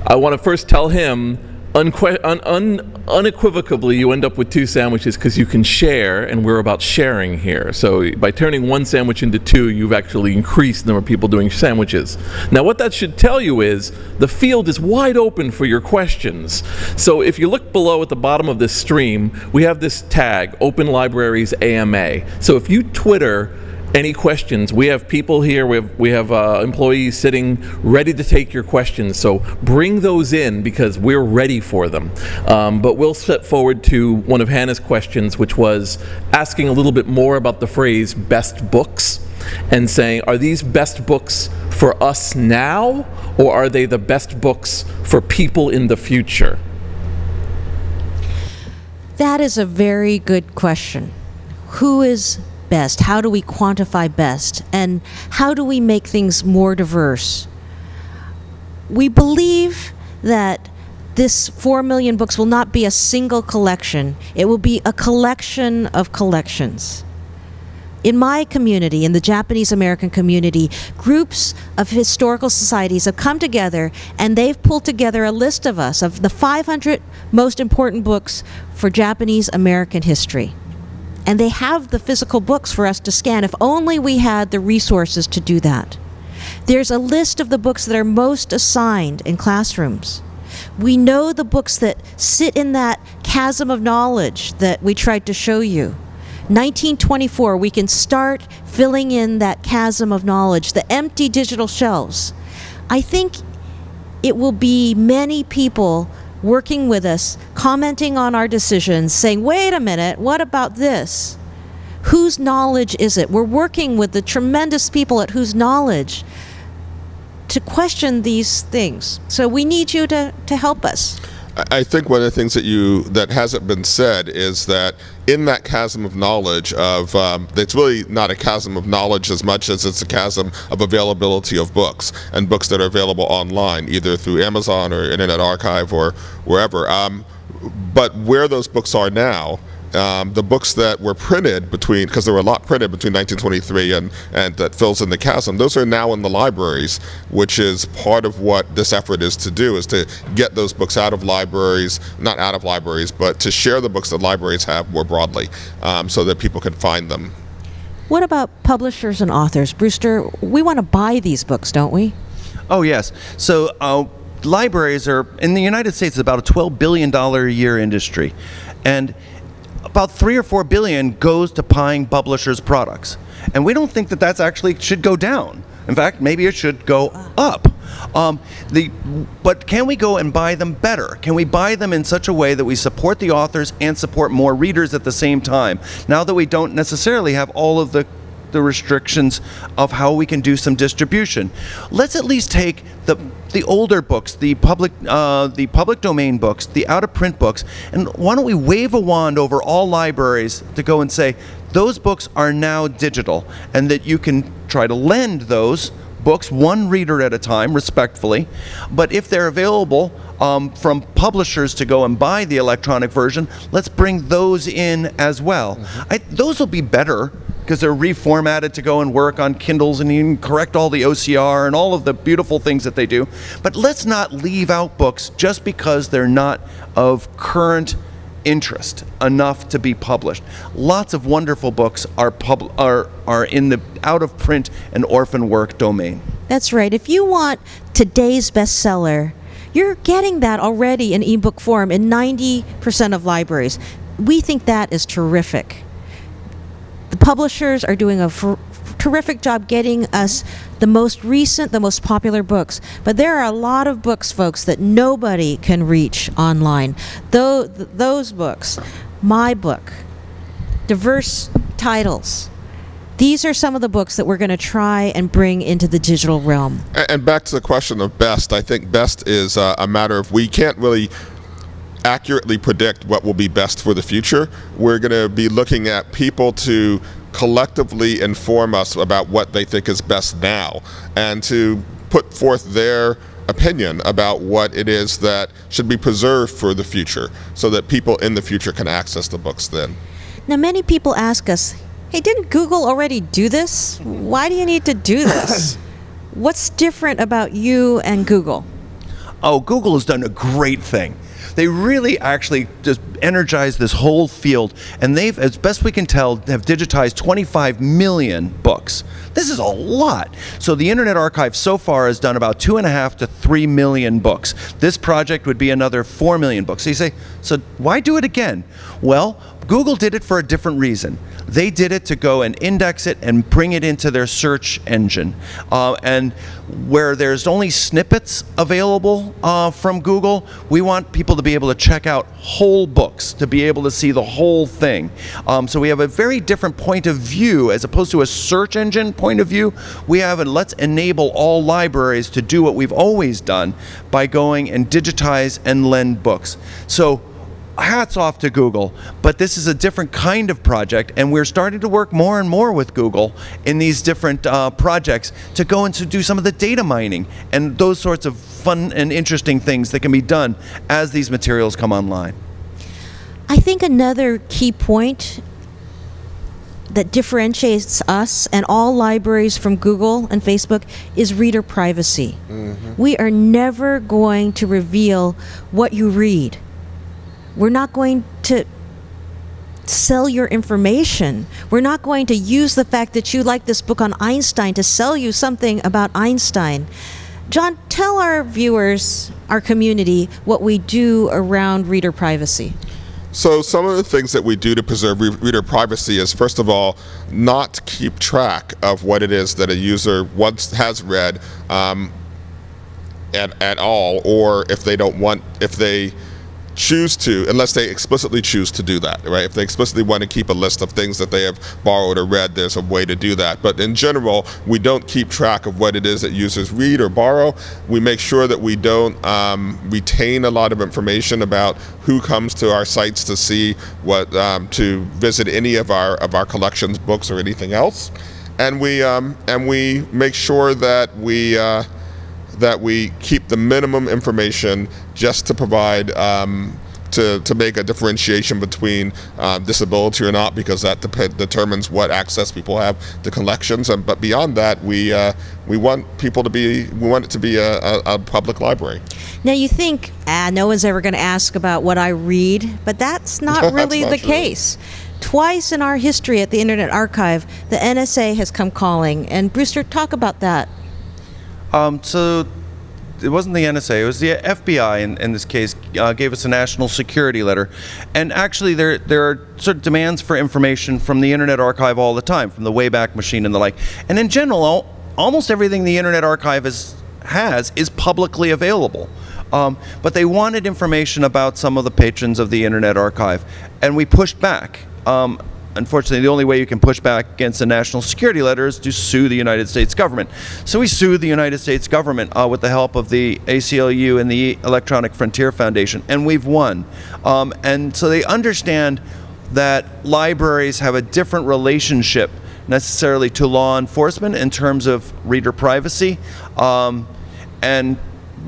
I want to first tell him unequivocally you end up with two sandwiches because you can share, and we're about sharing here. So by turning one sandwich into two, you've actually increased the number of people doing sandwiches. Now what that should tell you is the field is wide open for your questions. So if you look below at the bottom of this stream, we have this tag, Open Libraries AMA. So if you Twitter any questions, we have people here, we have employees sitting ready to take your questions, so bring those in because we're ready for them. But we'll step forward to one of Hannah's questions, which was asking a little bit more about the phrase best books and saying, are these best books for us now, or are they the best books for people in the future? That is a very good question. Who is best? How do we quantify best? And how do we make things more diverse? We believe that this 4 million books will not be a single collection. It will be a collection of collections. In my community, in the Japanese American community, groups of historical societies have come together and they've pulled together a list of us, of the 500 most important books for Japanese American history. And they have the physical books for us to scan if only we had the resources to do that. There's a list of the books that are most assigned in classrooms. We know the books that sit in that chasm of knowledge that we tried to show you. 1924, we can start filling in that chasm of knowledge, the empty digital shelves. I think it will be many people working with us, commenting on our decisions, saying, wait a minute, what about this? Whose knowledge is it? We're working with the tremendous people at Whose Knowledge to question these things. So we need you to help us. I think one of the things that hasn't been said is that in that chasm of knowledge it's really not a chasm of knowledge as much as it's a chasm of availability of books, and books that are available online, either through Amazon or Internet Archive or wherever. But where those books are now, the books that were printed because there were a lot printed between 1923 and that fills in the chasm, those are now in the libraries, which is part of what this effort is to do, is to get those books out of libraries, not out of libraries, but to share the books that libraries have more broadly, so that people can find them. What about publishers and authors? Brewster, we want to buy these books, don't we? Oh, yes. So libraries are, in the United States, about a $12 billion a year industry. And about 3 or 4 billion goes to buying publishers' products. And we don't think that that's actually should go down. In fact, maybe it should go up. But can we go and buy them better? Can we buy them in such a way that we support the authors and support more readers at the same time, now that we don't necessarily have all of the restrictions of how we can do some distribution? Let's at least take the older books, the public domain books, the out-of-print books, and why don't we wave a wand over all libraries to go and say, those books are now digital, and that you can try to lend those books one reader at a time, respectfully. But if they're available from publishers to go and buy the electronic version, let's bring those in as well. Those will be better, because they're reformatted to go and work on Kindles, and you can correct all the OCR and all of the beautiful things that they do. But let's not leave out books just because they're not of current interest enough to be published. Lots of wonderful books are in the out-of-print and orphan work domain. That's right. If you want today's bestseller, you're getting that already in ebook form in 90% of libraries. We think that is terrific. The publishers are doing a terrific job getting us the most recent, the most popular books. But there are a lot of books, folks, that nobody can reach online. Those books, my book, diverse titles, these are some of the books that we're going to try and bring into the digital realm. And back to the question of best, I think best is a matter of, we can't really accurately predict what will be best for the future. We're going to be looking at people to collectively inform us about what they think is best now, and to put forth their opinion about what it is that should be preserved for the future, so that people in the future can access the books then. Now, many people ask us, hey, didn't Google already do this? Why do you need to do this? What's different about you and Google? Oh, Google has done a great thing. They really actually just energized this whole field, and they've, as best we can tell, have digitized 25 million books. This is a lot. So the Internet Archive so far has done about 2.5 to 3 million books. This project would be another 4 million books. So you say, so why do it again? Well, Google did it for a different reason. They did it to go and index it and bring it into their search engine. And where there's only snippets available from Google, we want people to be able to check out whole books, to be able to see the whole thing. So we have a very different point of view. As opposed to a search engine point of view, we have a let's enable all libraries to do what we've always done by going and digitize and lend books. So hats off to Google, but this is a different kind of project, and we're starting to work more and more with Google in these different projects to go and to do some of the data mining and those sorts of fun and interesting things that can be done as these materials come online. I think another key point that differentiates us and all libraries from Google and Facebook is reader privacy. We are never going to reveal what you read. We're not going to sell your information. We're not going to use the fact that you like this book on Einstein to sell you something about Einstein. John, tell our viewers, our community, what we do around reader privacy. So some of the things that we do to preserve reader privacy is, first of all, not keep track of what it is that a user once has read at all, or if they choose to, unless they explicitly choose to do that, right? If they explicitly want to keep a list of things that they have borrowed or read, there's a way to do that. But in general, we don't keep track of what it is that users read or borrow. We make sure that we don't retain a lot of information about who comes to our sites to see what, to visit any of our collections, books, or anything else. And we make sure that we keep the minimum information just to provide to make a differentiation between disability or not, because that determines what access people have to collections. But beyond that, we want it to be a public library. Now you think, no one's ever going to ask about what I read, but that's not really the case. Twice in our history at the Internet Archive, the NSA has come calling. And Brewster, talk about that. So it wasn't the NSA, it was the FBI in this case, gave us a national security letter. And actually there are sort of demands for information from the Internet Archive all the time, from the Wayback Machine and the like. And in general, almost everything the Internet Archive has is publicly available. But they wanted information about some of the patrons of the Internet Archive, and we pushed back. Unfortunately, the only way you can push back against a national security letter is to sue the United States government. So we sued the United States government with the help of the ACLU and the Electronic Frontier Foundation, and we've won. And so they understand that libraries have a different relationship necessarily to law enforcement in terms of reader privacy, and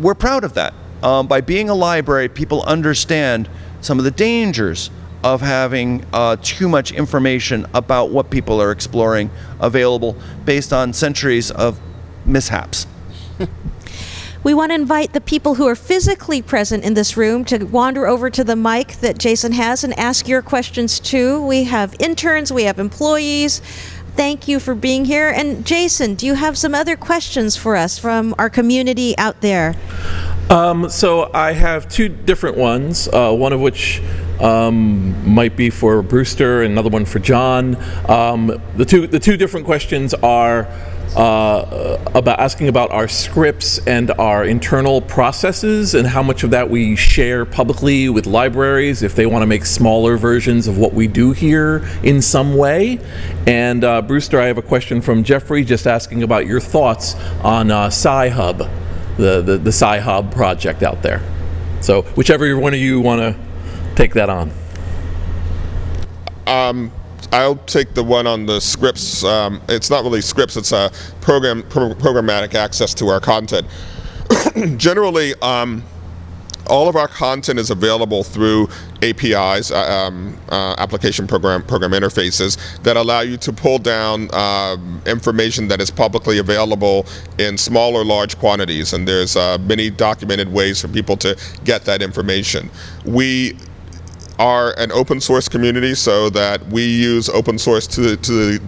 we're proud of that. By being a library, people understand some of the dangers of having too much information about what people are exploring available based on centuries of mishaps. We want to invite the people who are physically present in this room to wander over to the mic that Jason has and ask your questions too. We have interns, we have employees. Thank you for being here. And Jason, do you have some other questions for us from our community out there? So I have two different ones, one of which might be for Brewster and another one for John. The two different questions are about asking about our scripts and our internal processes and how much of that we share publicly with libraries if they want to make smaller versions of what we do here in some way. And Brewster, I have a question from Jeffrey just asking about your thoughts on Sci-Hub, the Sci-Hub project out there. So whichever one of you want to take that on. I'll take the one on the scripts. It's not really scripts, it's a programmatic access to our content. Generally, all of our content is available through APIs, application program interfaces, that allow you to pull down information that is publicly available in small or large quantities, and there's many documented ways for people to get that information. We are an open source community, so that we use open source to the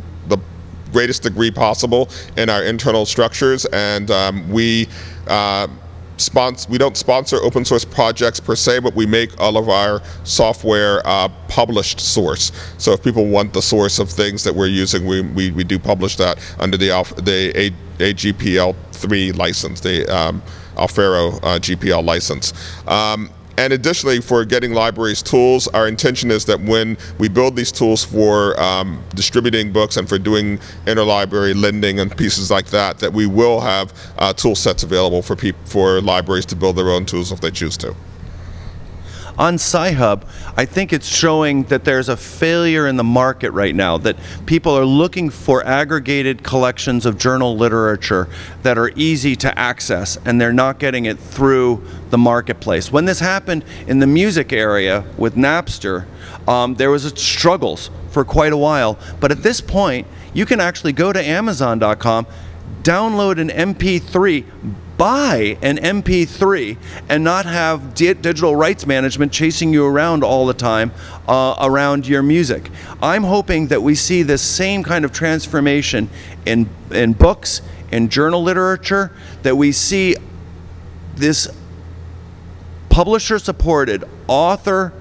greatest degree possible in our internal structures, and we don't sponsor open source projects per se, but we make all of our software published source. So if people want the source of things that we're using, we do publish that under the AGPL3 license, the Alfaro GPL license. And additionally, for getting libraries tools, our intention is that when we build these tools for distributing books and for doing interlibrary lending and pieces like that, that we will have tool sets available for libraries to build their own tools if they choose to. On Sci-Hub, I think it's showing that there's a failure in the market right now, that people are looking for aggregated collections of journal literature that are easy to access, and they're not getting it through the marketplace. When this happened in the music area with Napster, there was struggles for quite a while, but at this point, you can actually go to Amazon.com, download an MP3, buy an MP3, and not have digital rights management chasing you around all the time around your music. I'm hoping that we see this same kind of transformation in books, in journal literature, that we see this publisher-supported, author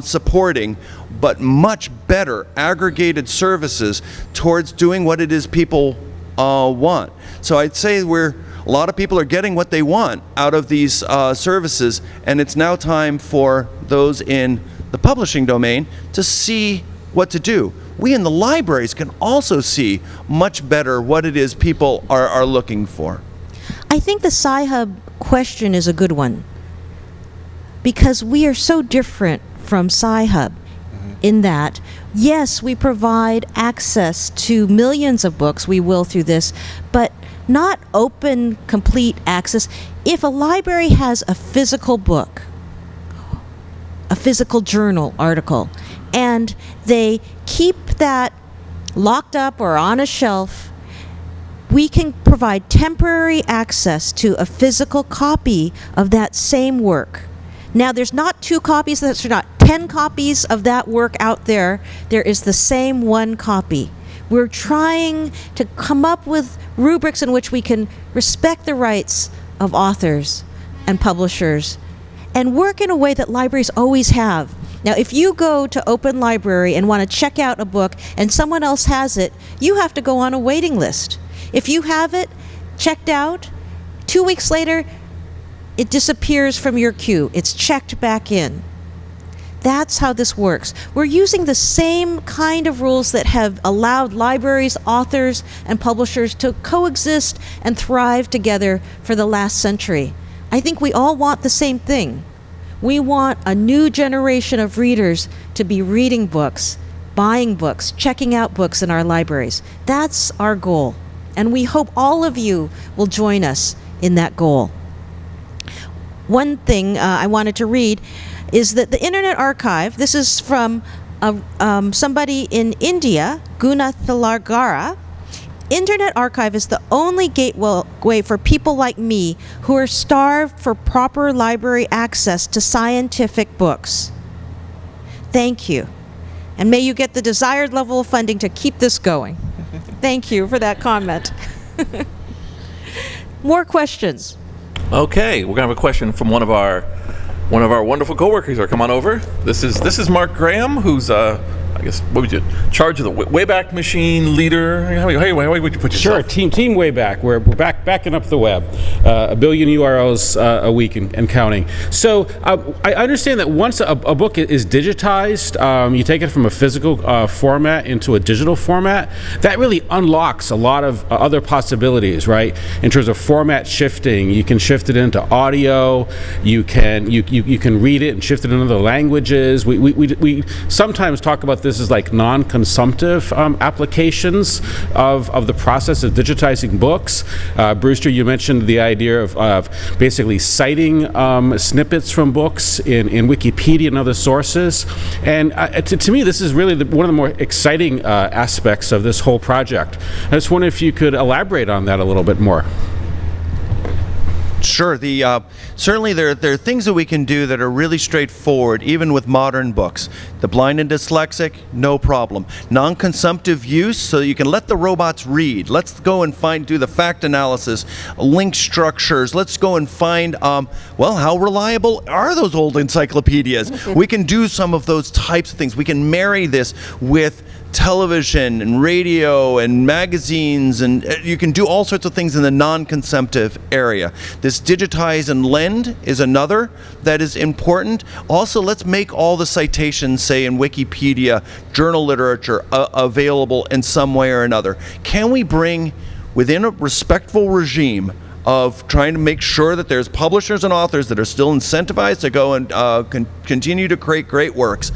supporting, but much better aggregated services towards doing what it is people want. So I'd say a lot of people are getting what they want out of these services, and it's now time for those in the publishing domain to see what to do. We in the libraries can also see much better what it is people are looking for. I think the Sci-Hub question is a good one, because we are so different from Sci-Hub in that, yes, we provide access to millions of books, we will through this, but not open, complete access. If a library has a physical book, a physical journal article, and they keep that locked up or on a shelf, we can provide temporary access to a physical copy of that same work. Now, there's not 2 copies, there's not 10 copies of that work out there. There is the same 1 copy. We're trying to come up with rubrics in which we can respect the rights of authors and publishers and work in a way that libraries always have. Now, if you go to Open Library and want to check out a book and someone else has it, you have to go on a waiting list. If you have it checked out, 2 weeks later, it disappears from your queue. It's checked back in. That's how this works. We're using the same kind of rules that have allowed libraries, authors, and publishers to coexist and thrive together for the last century. I think we all want the same thing. We want a new generation of readers to be reading books, buying books, checking out books in our libraries. That's our goal. And we hope all of you will join us in that goal. One thing I wanted to read is that the Internet Archive, this is from somebody in India, Guna Thilargara. Internet Archive is the only gateway for people like me who are starved for proper library access to scientific books. Thank you. And may you get the desired level of funding to keep this going. Thank you for that comment. More questions? Okay, we're gonna have a question from one of our wonderful coworkers. Come on over. This is Mark Graham, who's I guess what would you charge of the Wayback Machine leader? How would you put yourself? Sure, team Wayback. We're backing up the web, 1 billion URLs a week and counting. So I understand that once a book is digitized, you take it from a physical format into a digital format. That really unlocks a lot of other possibilities, right? In terms of format shifting, you can shift it into audio. You can read it and shift it into other languages. We sometimes talk about this as like non-consumptive applications of the process of digitizing books. Brewster, you mentioned the idea of basically citing snippets from books in Wikipedia and other sources. And to me, this is really one of the more exciting aspects of this whole project. I just wonder if you could elaborate on that a little bit more. Sure. Certainly there are things that we can do that are really straightforward, even with modern books. The blind and dyslexic, no problem. Non-consumptive use, so you can let the robots read. Let's go and do the fact analysis, link structures. Let's go and find, how reliable are those old encyclopedias? We can do some of those types of things. We can marry this with television and radio and magazines, and you can do all sorts of things in the non-consumptive area. This digitize and lend is another that is important. Also, let's make all the citations, say in Wikipedia, journal literature, available in some way or another. Can we bring, within a respectful regime of trying to make sure that there's publishers and authors that are still incentivized to go and continue to create great works,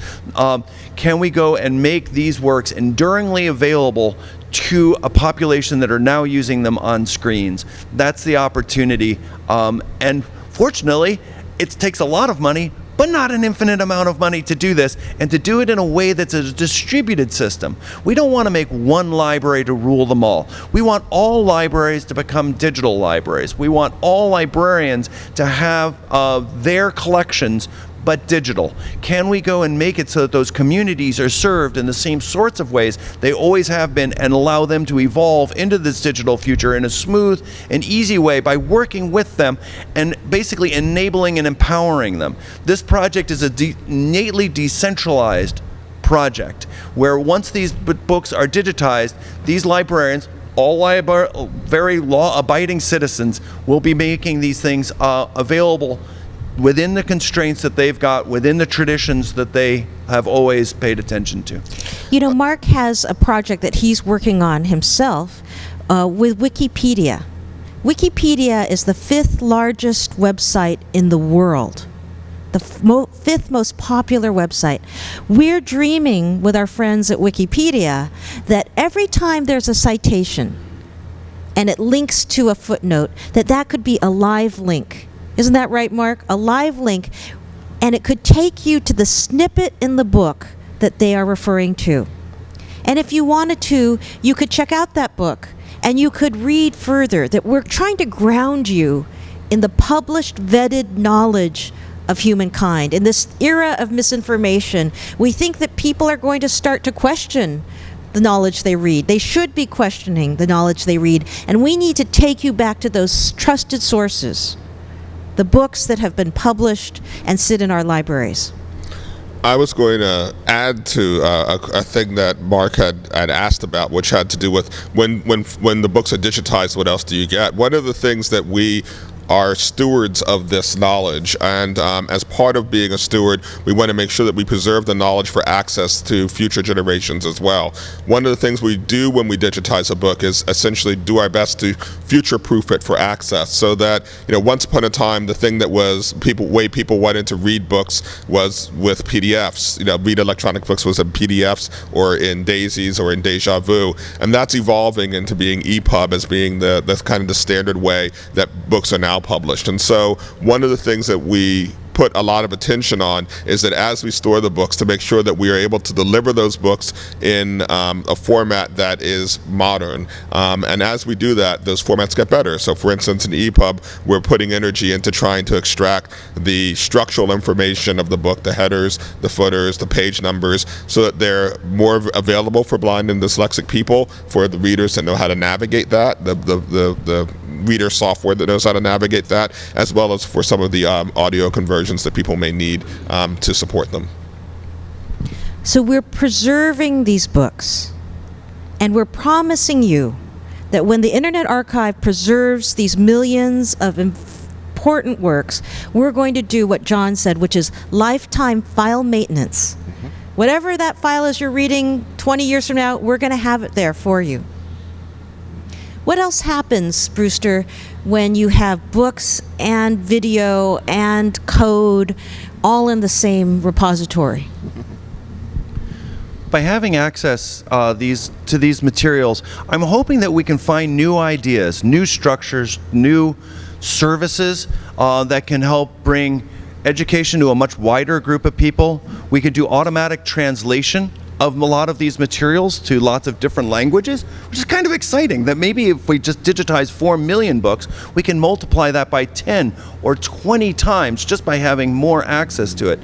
can we go and make these works enduringly available to a population that are now using them on screens? That's the opportunity. And fortunately, it takes a lot of money, but not an infinite amount of money to do this, and to do it in a way that's a distributed system. We don't want to make one library to rule them all. We want all libraries to become digital libraries. We want all librarians to have their collections but digital? Can we go and make it so that those communities are served in the same sorts of ways they always have been, and allow them to evolve into this digital future in a smooth and easy way by working with them and basically enabling and empowering them? This project is innately decentralized project where once these books are digitized, these librarians, all very law-abiding citizens, will be making these things available within the constraints that they've got, within the traditions that they have always paid attention to. You know, Mark has a project that he's working on himself with Wikipedia. Wikipedia is the 5th largest website in the world, the 5th most popular website. We're dreaming with our friends at Wikipedia that every time there's a citation and it links to a footnote, that could be a live link. Isn't that right, Mark? A live link, and it could take you to the snippet in the book that they are referring to. And if you wanted to, you could check out that book and you could read further. That we're trying to ground you in the published, vetted knowledge of humankind. In this era of misinformation, we think that people are going to start to question the knowledge they read. They should be questioning the knowledge they read, and we need to take you back to those trusted sources, the books that have been published and sit in our libraries. I was going to add to a thing that Mark had asked about, which had to do with when the books are digitized, what else do you get? One of the things that we are stewards of this knowledge, and as part of being a steward, we want to make sure that we preserve the knowledge for access to future generations as well. One of the things we do when we digitize a book is essentially do our best to future-proof it for access, so that, you know, once upon a time, the thing that was way people wanted to read books was with PDFs. You know, read electronic books was in PDFs or in Daisies or in Deja Vu, and that's evolving into being EPUB as being the kind of the standard way that books are now published. And so one of the things that we put a lot of attention on is that as we store the books, to make sure that we are able to deliver those books in a format that is modern. And as we do that, those formats get better. So for instance, in EPUB, we're putting energy into trying to extract the structural information of the book, the headers, the footers, the page numbers, so that they're more available for blind and dyslexic people, for the readers that know how to navigate that, the reader software that knows how to navigate that, as well as for some of the audio conversions that people may need to support them. So we're preserving these books, and we're promising you that when the Internet Archive preserves these millions of important works, we're going to do what John said, which is lifetime file maintenance. Whatever that file is you're reading 20 years from now, we're going to have it there for you. What else happens, Brewster, when you have books and video and code all in the same repository? By having access to these materials, I'm hoping that we can find new ideas, new structures, new services that can help bring education to a much wider group of people. We could do automatic translation of a lot of these materials to lots of different languages, which is kind of exciting, that maybe if we just digitize 4 million books, we can multiply that by 10 or 20 times just by having more access to it.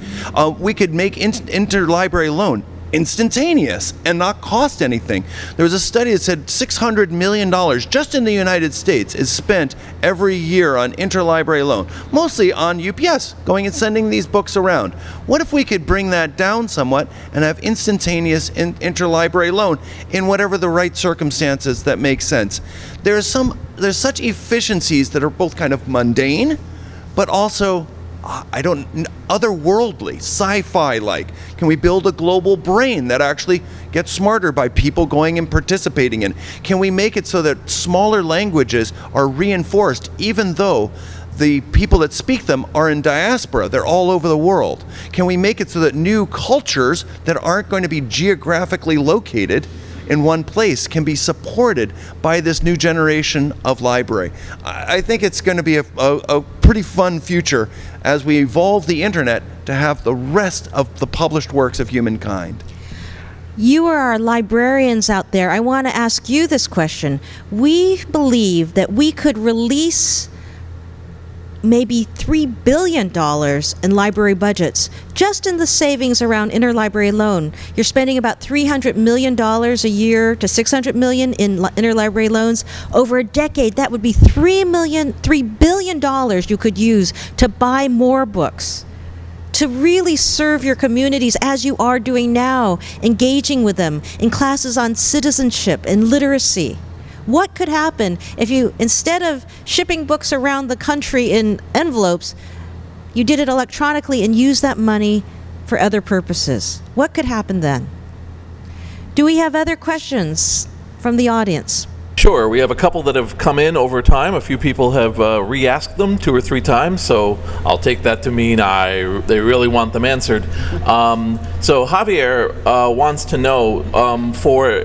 We could make interlibrary loan instantaneous and not cost anything. There was a study that said $600 million just in the United States is spent every year on interlibrary loan, mostly on UPS, going and sending these books around. What if we could bring that down somewhat and have instantaneous interlibrary loan in whatever the right circumstances that make sense? There's such efficiencies that are both kind of mundane, but also otherworldly, sci-fi-like. Can we build a global brain that actually gets smarter by people going and participating in? Can we make it so that smaller languages are reinforced even though the people that speak them are in diaspora? They're all over the world. Can we make it so that new cultures that aren't going to be geographically located in one place can be supported by this new generation of library? I think it's going to be a pretty fun future as we evolve the internet to have the rest of the published works of humankind. You are our librarians out there. I want to ask you this question. We believe that we could release maybe $3 billion in library budgets just in the savings around interlibrary loan. You're spending about $300 million a year to $600 million in interlibrary loans. Over a decade, that would be $3 billion you could use to buy more books, to really serve your communities as you are doing now, engaging with them in classes on citizenship and literacy. What could happen if you, instead of shipping books around the country in envelopes, you did it electronically and used that money for other purposes? What could happen then? Do we have other questions from the audience? Sure, we have a couple that have come in over time. A few people have re-asked them 2 or 3 times, so I'll take that to mean they really want them answered. So Javier wants to know for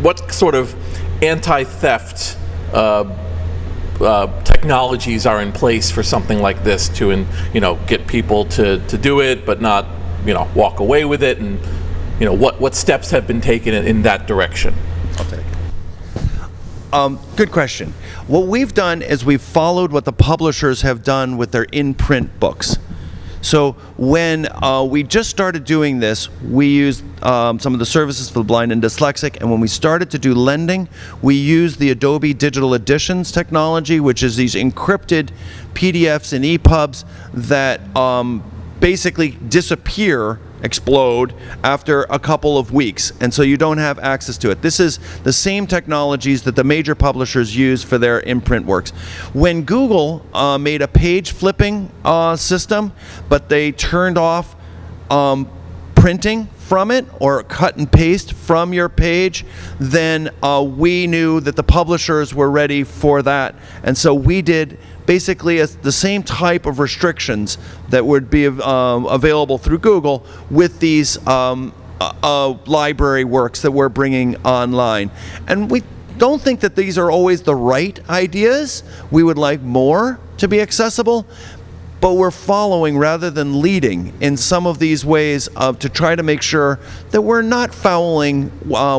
what sort of anti-theft technologies are in place for something like this to, get people to do it, but not, walk away with it, and, what steps have been taken in that direction? I'll take it. Good question. What we've done is we've followed what the publishers have done with their in-print books. So when we just started doing this, we used some of the services for the blind and dyslexic, and when we started to do lending, we used the Adobe Digital Editions technology, which is these encrypted PDFs and EPUBs that basically explode after a couple of weeks, and so you don't have access to it. This is the same technologies that the major publishers use for their imprint works. When Google made a page flipping system, but they turned off printing from it or cut and paste from your page, then we knew that the publishers were ready for that, and so we did basically the same type of restrictions that would be available through Google with these library works that we're bringing online. And we don't think that these are always the right ideas. We would like more to be accessible, but we're following rather than leading in some of these ways to try to make sure that we're not fouling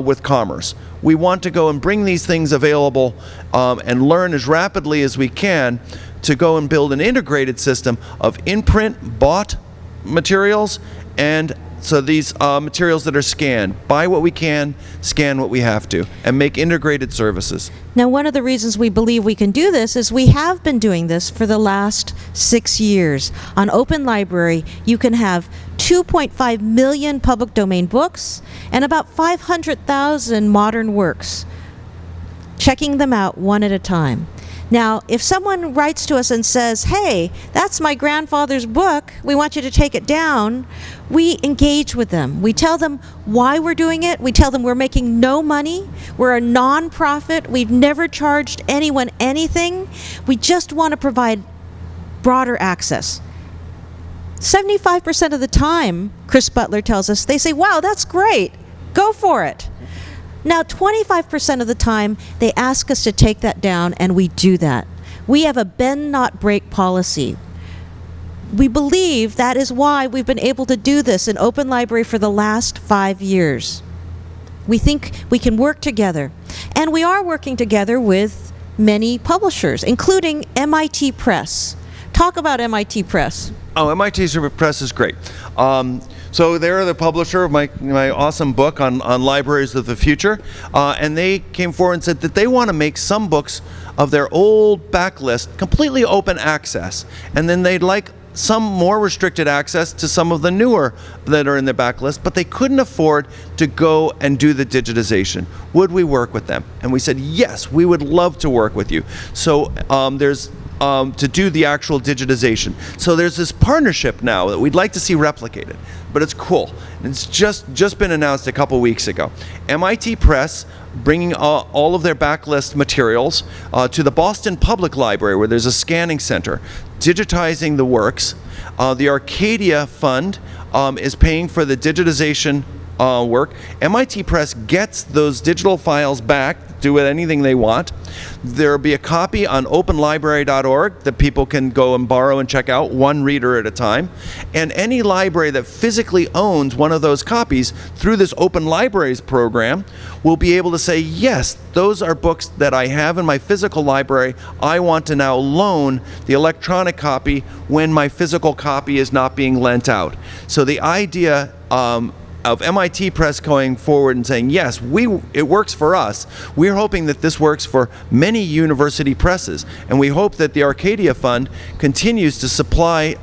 with commerce. We want to go and bring these things available and learn as rapidly as we can to go and build an integrated system of in-print bought materials, and so these materials that are scanned. Buy what we can, scan what we have to, and make integrated services. Now, one of the reasons we believe we can do this is we have been doing this for the last 6 years. On Open Library, you can have 2.5 million public domain books and about 500,000 modern works, checking them out one at a time. Now, if someone writes to us and says, hey, that's my grandfather's book, we want you to take it down, we engage with them. We tell them why we're doing it. We tell them we're making no money. We're a nonprofit. We've never charged anyone anything. We just want to provide broader access. 75% of the time, Chris Butler tells us, they say, wow, that's great. Go for it. Now, 25% of the time, they ask us to take that down, and we do that. We have a bend not break policy. We believe that is why we've been able to do this in Open Library for the last 5 years. We think we can work together. And we are working together with many publishers, including MIT Press. Talk about MIT Press. Oh, MIT Press is great. So they're the publisher of my awesome book on libraries of the future, and they came forward and said that they want to make some books of their old backlist completely open access, and then they'd like some more restricted access to some of the newer that are in the backlist, but they couldn't afford to go and do the digitization. Would we work with them? And we said, yes, we would love to work with you. So there's to do the actual digitization. So there's this partnership now that we'd like to see replicated, but it's cool. It's just been announced a couple weeks ago. MIT Press bringing all of their backlist materials to the Boston Public Library, where there's a scanning center, digitizing the works. The Arcadia Fund is paying for the digitization work. MIT Press gets those digital files back do with anything they want. There'll be a copy on openlibrary.org that people can go and borrow and check out, one reader at a time. And any library that physically owns one of those copies through this Open Libraries program will be able to say, yes, those are books that I have in my physical library. I want to now loan the electronic copy when my physical copy is not being lent out. So the idea of MIT Press going forward and saying, yes, it works for us. We're hoping that this works for many university presses. And we hope that the Arcadia Fund continues to supply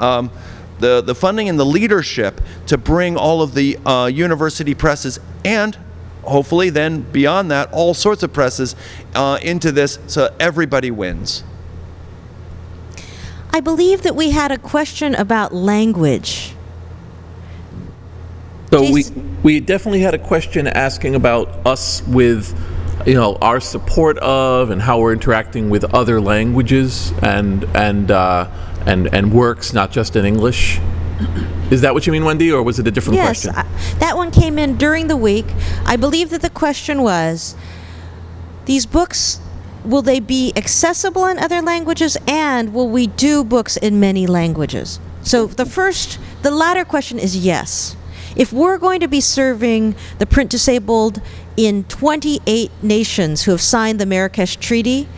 the funding and the leadership to bring all of the university presses and hopefully then beyond that, all sorts of presses into this so everybody wins. I believe that we had a question about language. So Jason? we definitely had a question asking about us with, our support of and how we're interacting with other languages and works, not just in English. Is that what you mean, Wendy, or was it a different question? Yes, that one came in during the week. I believe that the question was, these books, will they be accessible in other languages, and will we do books in many languages? So the latter question is yes. If we're going to be serving the print disabled in 28 nations who have signed the Marrakesh Treaty,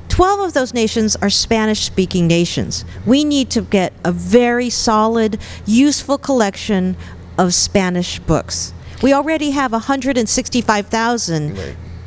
12 of those nations are Spanish-speaking nations. We need to get a very solid, useful collection of Spanish books. We already have 165,000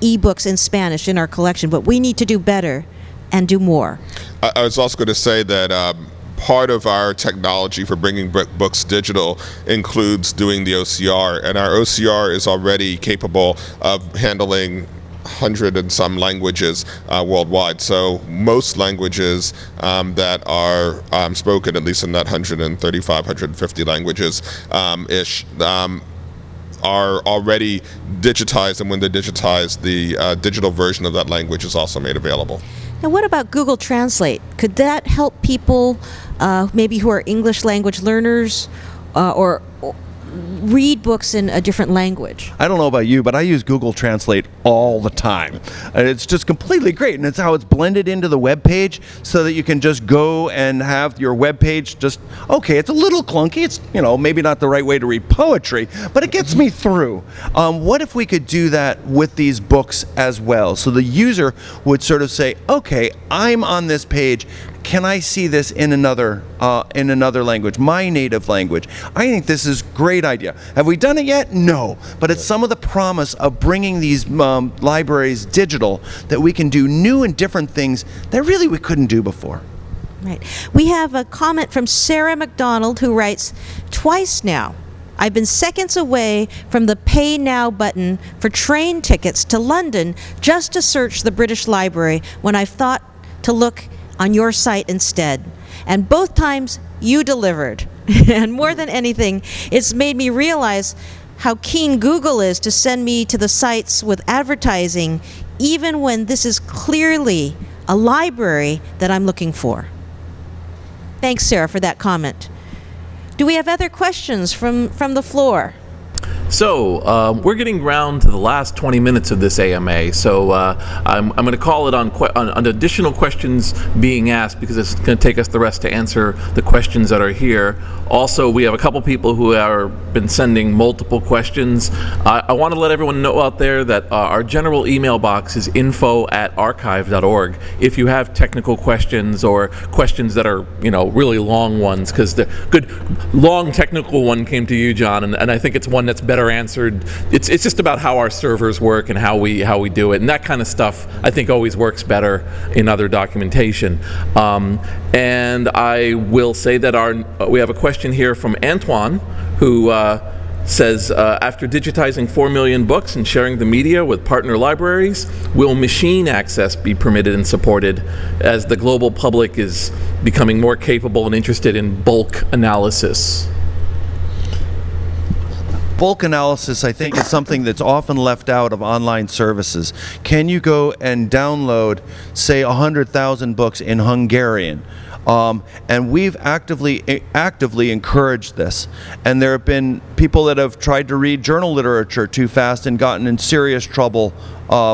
ebooks in Spanish in our collection, but we need to do better and do more. I was also going to say that part of our technology for bringing books digital includes doing the OCR, and our OCR is already capable of handling 100 and some languages worldwide. So most languages that are spoken, at least in that 135, 150 languages ish, are already digitized, and when they're digitized, the digital version of that language is also made available. Now, what about Google Translate? Could that help people maybe who are English language learners or read books in a different language? I don't know about you, but I use Google Translate all the time. And it's just completely great, and it's how it's blended into the web page so that you can just go and have your web page just, okay, it's a little clunky. It's, maybe not the right way to read poetry, but it gets me through. What if we could do that with these books as well? So the user would sort of say, okay, I'm on this page. Can I see this in another language, my native language? I think this is a great idea. Have we done it yet? No. But it's some of the promise of bringing these libraries digital, that we can do new and different things that really we couldn't do before. Right. We have a comment from Sarah McDonald, who writes, twice now, I've been seconds away from the Pay Now button for train tickets to London just to search the British Library when I've thought to look on your site instead. And both times you delivered. And more than anything, it's made me realize how keen Google is to send me to the sites with advertising, even when this is clearly a library that I'm looking for. Thanks, Sarah, for that comment. Do we have other questions from the floor? So we're getting round to the last 20 minutes of this AMA, so I'm going to call it on additional questions being asked, because it's going to take us the rest to answer the questions that are here. Also, we have a couple people who have been sending multiple questions. I want to let everyone know out there that our general email box is info@archive.org if you have technical questions or questions that are, really long ones, because the good long technical one came to you, John, and I think it's one that's better answered. It's just about how our servers work and how we do it, and that kind of stuff I think always works better in other documentation. And I will say that we have a question here from Antoine, who says, after digitizing 4 million books and sharing the media with partner libraries, will machine access be permitted and supported as the global public is becoming more capable and interested in bulk analysis? Bulk analysis, I think, is something that's often left out of online services. Can you go and download, say, 100,000 books in Hungarian? And we've actively encouraged this. And there have been people that have tried to read journal literature too fast and gotten in serious trouble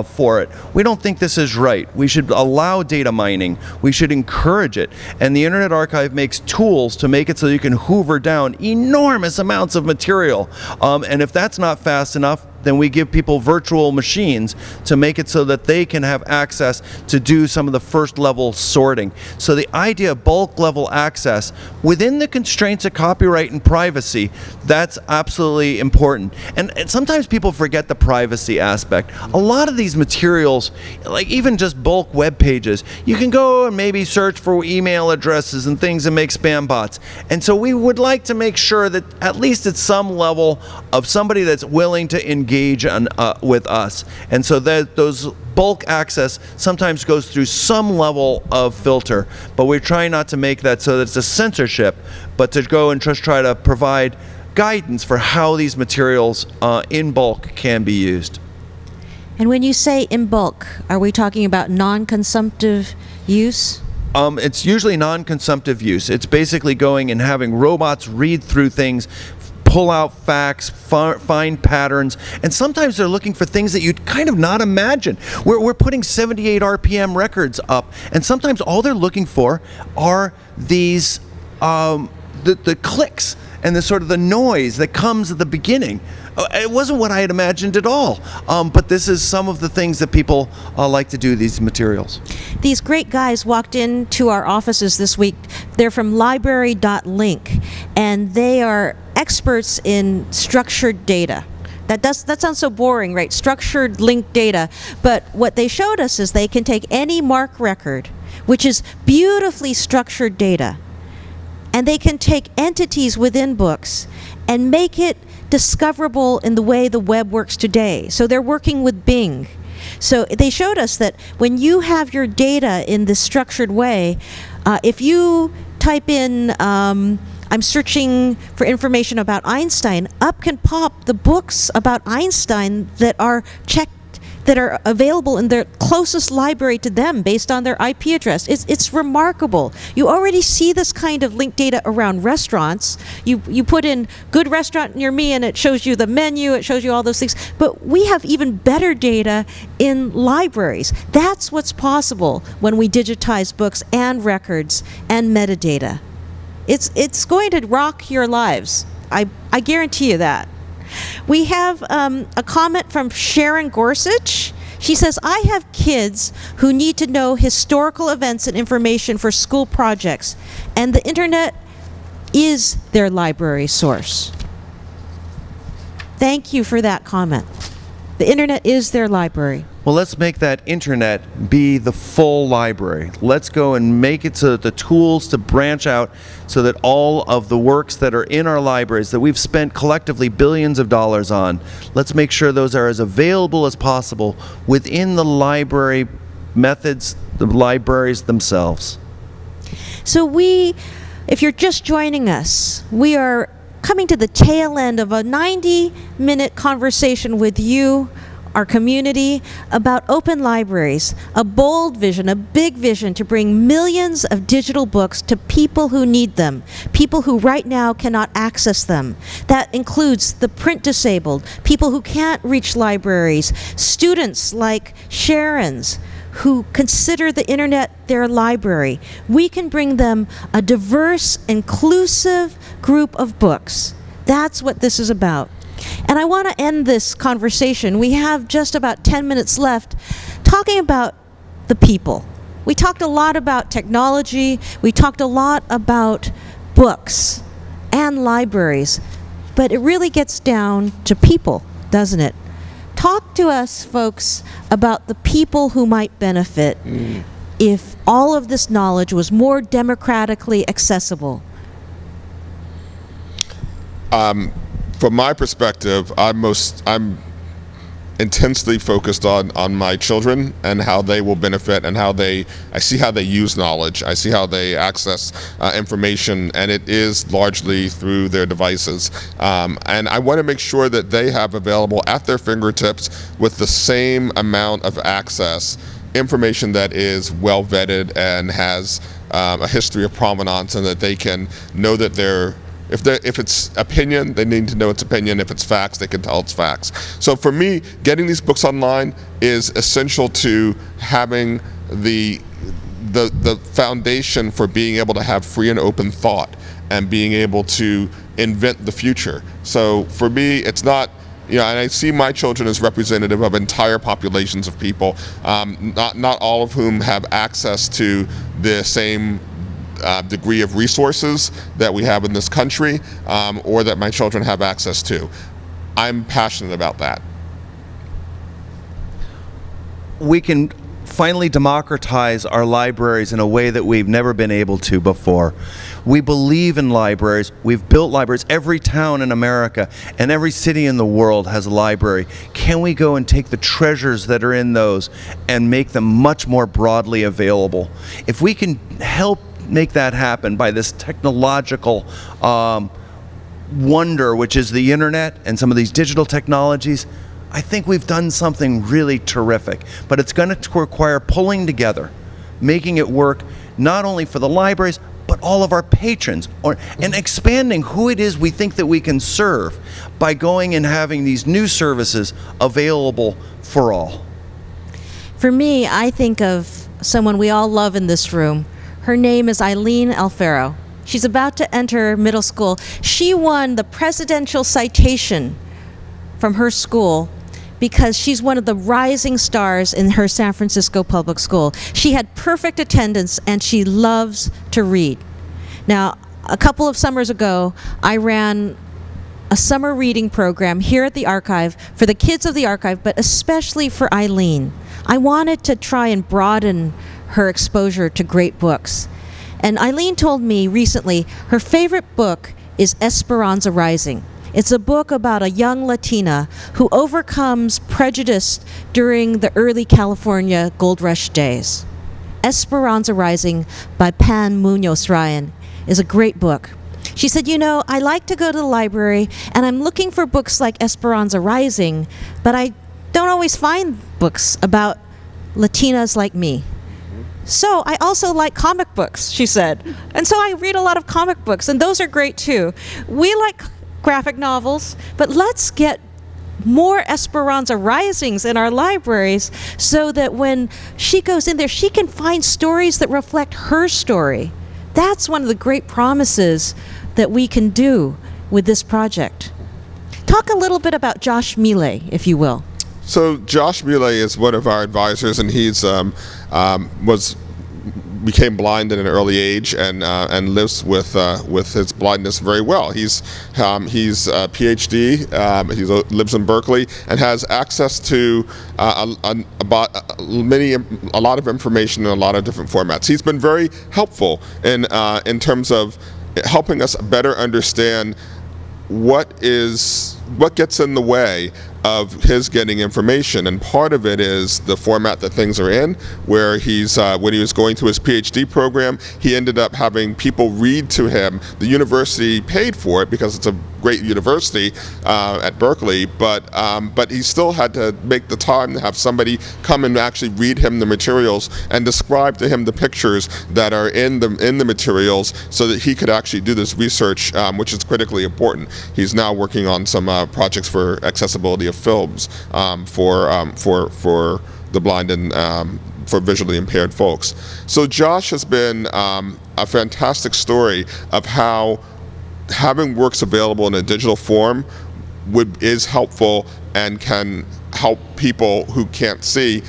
for it. We don't think this is right. We should allow data mining. We should encourage it. And the Internet Archive makes tools to make it so you can hoover down enormous amounts of material. And if that's not fast enough, then we give people virtual machines to make it so that they can have access to do some of the first level sorting. So the idea of bulk level access within the constraints of copyright and privacy, that's absolutely important. And sometimes people forget the privacy aspect. A lot of these materials, like even just bulk web pages, you can go and maybe search for email addresses and things and make spam bots. And so we would like to make sure that at least at some level of somebody that's willing to engage with us. And so that those bulk access sometimes goes through some level of filter, but we're trying not to make that so that it's a censorship, but to go and just try to provide guidance for how these materials in bulk can be used. And when you say in bulk, are we talking about non-consumptive use? It's usually non-consumptive use. It's basically going and having robots read through things, pull out facts, find patterns, and sometimes they're looking for things that you'd kind of not imagine. We're putting 78 RPM records up, and sometimes all they're looking for are these the clicks and the sort of the noise that comes at the beginning. It wasn't what I had imagined at all, but this is some of the things that people like to do, these materials. These great guys walked into our offices this week. They're from library.link, and they are experts in structured data. That sounds so boring, right? Structured linked data. But what they showed us is they can take any MARC record, which is beautifully structured data, and they can take entities within books and make it discoverable in the way the web works today. So they're working with Bing. So they showed us that when you have your data in this structured way, if you type in, I'm searching for information about Einstein, up can pop the books about Einstein that are checked, that are available in their closest library to them based on their IP address. It's remarkable. You already see this kind of linked data around restaurants. You put in good restaurant near me and it shows you the menu, it shows you all those things. But we have even better data in libraries. That's what's possible when we digitize books and records and metadata. It's going to rock your lives. I guarantee you that. We have a comment from Sharon Gorsuch. She says, I have kids who need to know historical events and information for school projects, and the internet is their library source. Thank you for that comment. The internet is their library. Well, let's make that internet be the full library. Let's go and make it so that the tools to branch out so that all of the works that are in our libraries that we've spent collectively billions of dollars on, let's make sure those are as available as possible within the library methods, the libraries themselves. So if you're just joining us, we are coming to the tail end of a 90-minute conversation with you, our community, about open libraries, a bold vision, a big vision to bring millions of digital books to people who need them, people who right now cannot access them. That includes the print disabled, people who can't reach libraries, students like Sharon's, who consider the internet their library. We can bring them a diverse, inclusive group of books. That's what this is about. And I want to end this conversation, we have just about 10 minutes left, talking about the people. We talked a lot about technology, we talked a lot about books and libraries, but it really gets down to people, doesn't it? Talk to us, folks, about the people who might benefit if all of this knowledge was more democratically accessible. From my perspective, I'm intensely focused on my children and how they will benefit and I see how they use knowledge. I see how they access information, and it is largely through their devices. And I want to make sure that they have available at their fingertips with the same amount of access information that is well vetted and has a history of provenance, and that they can know that if it's opinion, they need to know it's opinion. If it's facts, they can tell it's facts. So for me, getting these books online is essential to having the foundation for being able to have free and open thought and being able to invent the future. So for me, it's not, and I see my children as representative of entire populations of people, not all of whom have access to the same degree of resources that we have in this country, or that my children have access to. I'm passionate about that. We can finally democratize our libraries in a way that we've never been able to before. We believe in libraries. We've built libraries. Every town in America and every city in the world has a library. Can we go and take the treasures that are in those and make them much more broadly available? If we can help make that happen by this technological wonder, which is the internet and some of these digital technologies, I think we've done something really terrific. But it's going to require pulling together, making it work not only for the libraries, but all of our patrons, and expanding who it is we think that we can serve by going and having these new services available for all. For me, I think of someone we all love in this room. Her name is Eileen Alfaro. She's about to enter middle school. She won the presidential citation from her school because she's one of the rising stars in her San Francisco public school. She had perfect attendance and she loves to read. Now, a couple of summers ago, I ran a summer reading program here at the archive for the kids of the archive, but especially for Eileen. I wanted to try and broaden her exposure to great books. And Eileen told me recently her favorite book is Esperanza Rising. It's a book about a young Latina who overcomes prejudice during the early California gold rush days. Esperanza Rising by Pan Munoz Ryan is a great book. She said, I like to go to the library and I'm looking for books like Esperanza Rising, but I don't always find books about Latinas like me. So I also like comic books, she said. And so I read a lot of comic books, and those are great too. We like graphic novels, but let's get more Esperanza Risings in our libraries so that when she goes in there, she can find stories that reflect her story. That's one of the great promises that we can do with this project. Talk a little bit about Josh Millet, if you will. So Josh Millet is one of our advisors, and he's became blind at an early age and lives with his blindness very well. He's a PhD. He lives in Berkeley and has access to a lot of information in a lot of different formats. He's been very helpful in terms of helping us better understand what gets in the way of his getting information, and part of it is the format that things are in, where he's when he was going through his PhD program, he ended up having people read to him. The university paid for it because it's a great university at Berkeley, but he still had to make the time to have somebody come and actually read him the materials and describe to him the pictures that are in the materials, so that he could actually do this research, which is critically important. He's now working on some projects for accessibility of films for the blind and for visually impaired folks. So Josh has been a fantastic story of how having works available in a digital form is helpful and can help people who can't see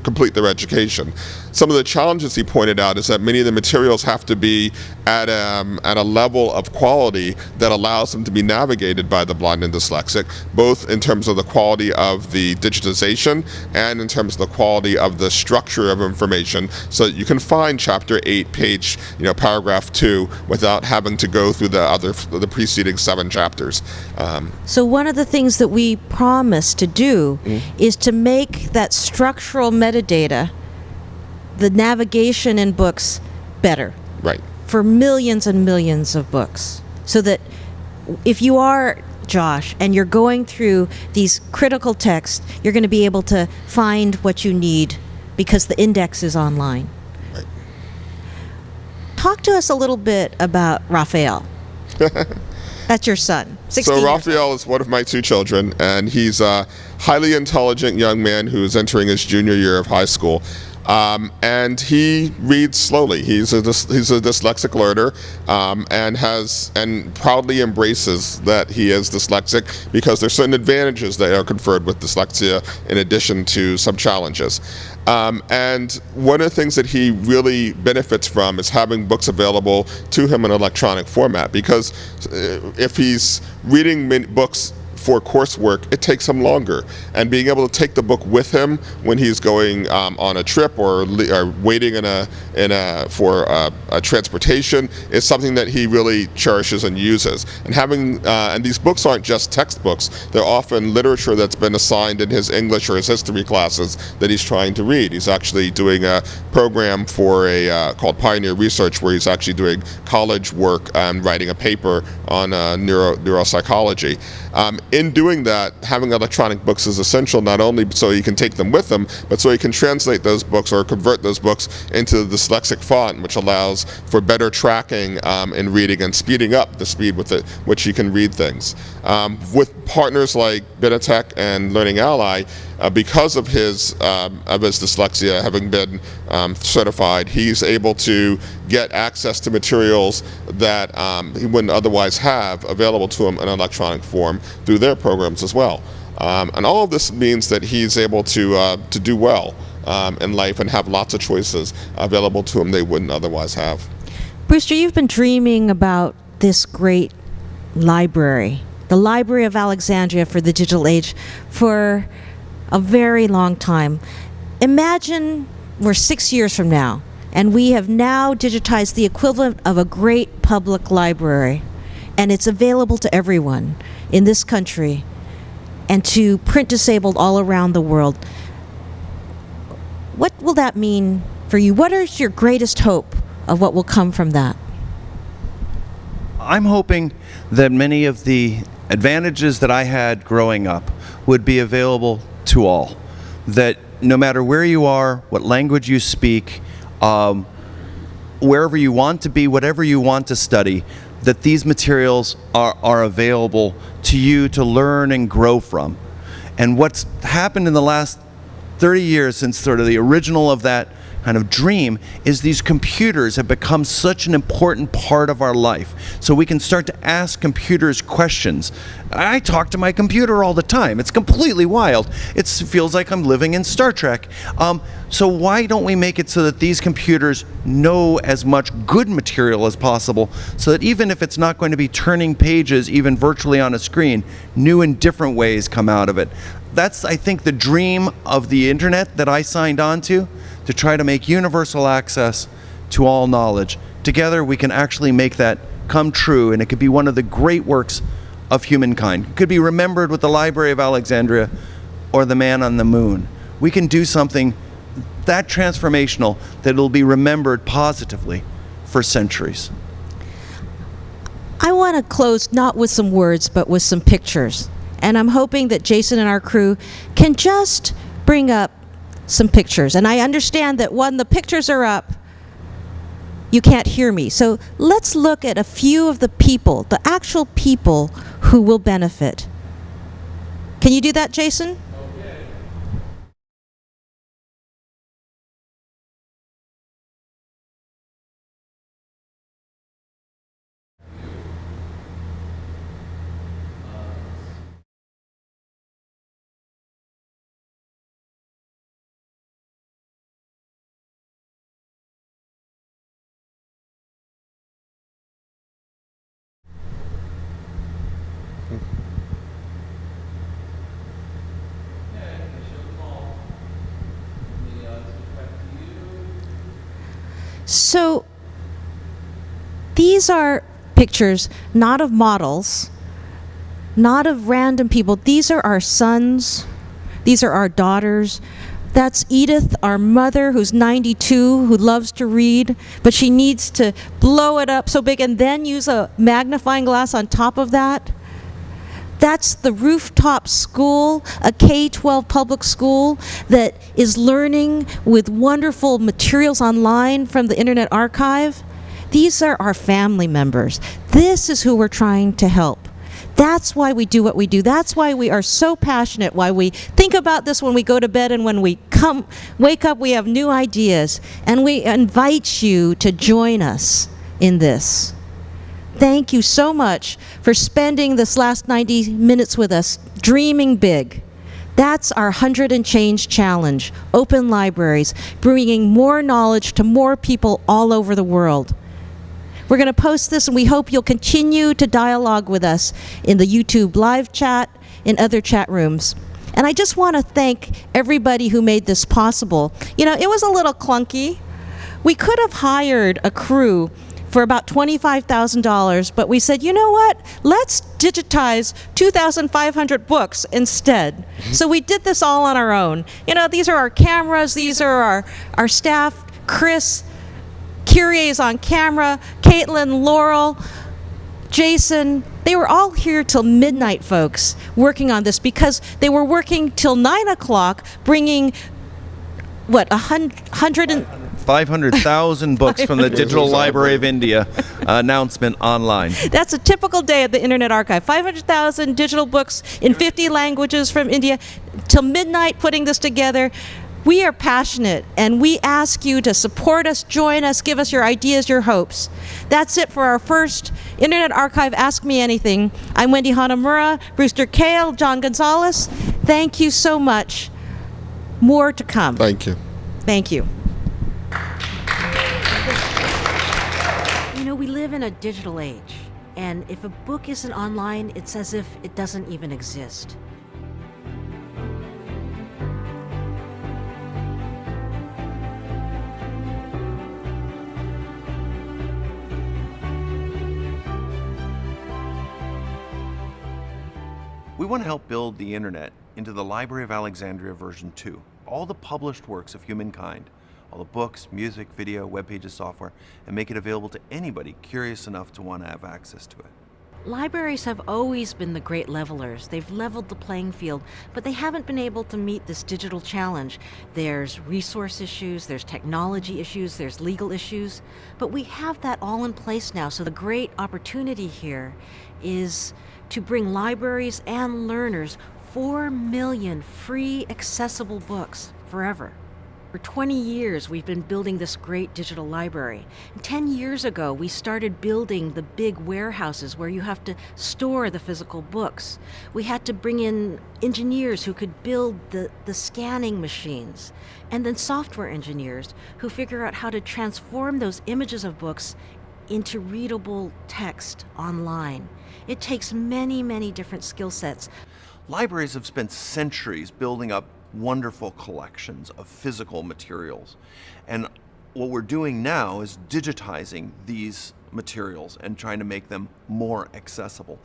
complete their education. Some of the challenges he pointed out is that many of the materials have to be at a level of quality that allows them to be navigated by the blind and dyslexic, both in terms of the quality of the digitization and in terms of the quality of the structure of information, so that you can find chapter 8, page, paragraph 2, without having to go through the preceding 7 chapters. So one of the things that we promise to do is to make that structural metadata, the navigation in books, better. Right. For millions and millions of books. So that if you are Josh and you're going through these critical texts, you're going to be able to find what you need because the index is online. Right. talk to us a little bit about Raphael. That's your son. 16 So years old. Raphael is one of my two children, and he's a highly intelligent young man who is entering his junior year of high school. And he reads slowly. He's a dyslexic learner, and proudly embraces that he is dyslexic, because there's certain advantages that are conferred with dyslexia in addition to some challenges. And one of the things that he really benefits from is having books available to him in electronic format, because if he's reading books for coursework, it takes him longer. And being able to take the book with him when he's going on a trip or waiting for a transportation is something that he really cherishes and uses. And these books aren't just textbooks; they're often literature that's been assigned in his English or his history classes that he's trying to read. He's actually doing a program for called Pioneer Research, where he's actually doing college work and writing a paper on neuropsychology. In doing that, having electronic books is essential, not only so he can take them with him, but so he can translate those books or convert those books into the dyslexic font, which allows for better tracking in reading and speeding up the speed with which he can read things. With partners like Benetech and Learning Ally, because of his dyslexia having been certified, he's able to get access to materials that he wouldn't otherwise have available to him in electronic form through their programs as well. And all of this means that he's able to do well in life and have lots of choices available to him they wouldn't otherwise have. Brewster, you've been dreaming about this great library, the Library of Alexandria for the digital age, for a very long time. Imagine we're 6 years from now, and we have now digitized the equivalent of a great public library, and it's available to everyone in this country and to print disabled all around the world. What will that mean for you? What is your greatest hope of what will come from that? I'm hoping that many of the advantages that I had growing up would be available to all. That no matter where you are, what language you speak, wherever you want to be, whatever you want to study, that these materials are available to you to learn and grow from. And what's happened in the last 30 years since sort of the original of that kind of dream is these computers have become such an important part of our life. So we can start to ask computers questions. I talk to my computer all the time. It's completely wild. It feels like I'm living in Star Trek. So why don't we make it so that these computers know as much good material as possible, so that even if it's not going to be turning pages even virtually on a screen, new and different ways come out of it. That's, I think, the dream of the internet that I signed on to try to make universal access to all knowledge. Together we can actually make that come true, and it could be one of the great works of humankind. It could be remembered with the Library of Alexandria or the Man on the Moon. We can do something that transformational that it'll be remembered positively for centuries. I want to close not with some words, but with some pictures. And I'm hoping that Jason and our crew can just bring up some pictures. And I understand that when the pictures are up, you can't hear me. So let's look at a few of the people, the actual people who will benefit. Can you do that, Jason? So these are pictures not of models, not of random people. These are our sons. These are our daughters. That's Edith, our mother, who's 92, who loves to read, but she needs to blow it up so big and then use a magnifying glass on top of that. That's the rooftop school, a K-12 public school that is learning with wonderful materials online from the Internet Archive. These are our family members. This is who we're trying to help. That's why we do what we do. That's why we are so passionate, why we think about this when we go to bed, and when we wake up, we have new ideas. And we invite you to join us in this. Thank you so much for spending this last 90 minutes with us, dreaming big. That's our 100 and Change challenge, open libraries, bringing more knowledge to more people all over the world. We're going to post this, and we hope you'll continue to dialogue with us in the YouTube live chat, in other chat rooms. And I just want to thank everybody who made this possible. You know, it was a little clunky. We could have hired a crew for about $25,000, but we said, you know what? Let's digitize 2,500 books instead. So we did this all on our own. You know, these are our cameras, these are our staff, Chris, Kyrie is on camera, Caitlin, Laurel, Jason. They were all here till midnight, folks, working on this, because they were working till 9 o'clock, bringing, what, 500,000 books from the Digital Library of India announcement online. That's a typical day at the Internet Archive. 500,000 digital books in 50 languages from India, till midnight putting this together. We are passionate, and we ask you to support us, join us, give us your ideas, your hopes. That's it for our first Internet Archive Ask Me Anything. I'm Wendy Hanamura, Brewster Kahle, John Gonzalez. Thank you so much. More to come. Thank you. Thank you. You know, we live in a digital age, and if a book isn't online, it's as if it doesn't even exist. We want to help build the internet into the Library of Alexandria version 2. All the published works of humankind, all the books, music, video, web pages, software, and make it available to anybody curious enough to want to have access to it. Libraries have always been the great levelers. They've leveled the playing field, but they haven't been able to meet this digital challenge. There's resource issues, there's technology issues, there's legal issues, but we have that all in place now. So the great opportunity here is to bring libraries and learners 4 million free, accessible books forever. For 20 years, we've been building this great digital library. 10 years ago, we started building the big warehouses where you have to store the physical books. We had to bring in engineers who could build the scanning machines, and then software engineers who figure out how to transform those images of books into readable text online. It takes many, many different skill sets. Libraries have spent centuries building up wonderful collections of physical materials. And what we're doing now is digitizing these materials and trying to make them more accessible.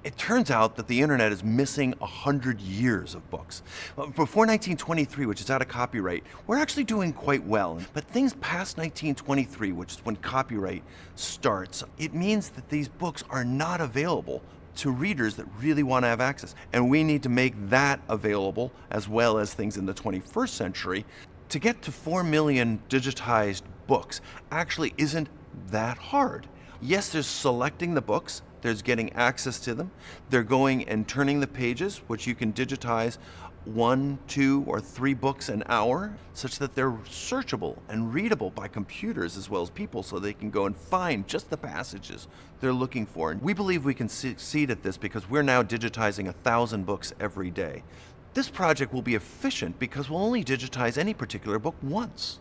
It turns out that the internet is missing 100 years of books. Before 1923, which is out of copyright, we're actually doing quite well. But things past 1923, which is when copyright starts, it means that these books are not available to readers that really want to have access. And we need to make that available, as well as things in the 21st century. To get to 4 million digitized books actually isn't that hard. Yes, there's selecting the books, there's getting access to them, they're going and turning the pages, which you can digitize 1, 2, or 3 books an hour, such that they're searchable and readable by computers as well as people, so they can go and find just the passages they're looking for. And we believe we can succeed at this because we're now digitizing 1,000 books every day. This project will be efficient because we'll only digitize any particular book once.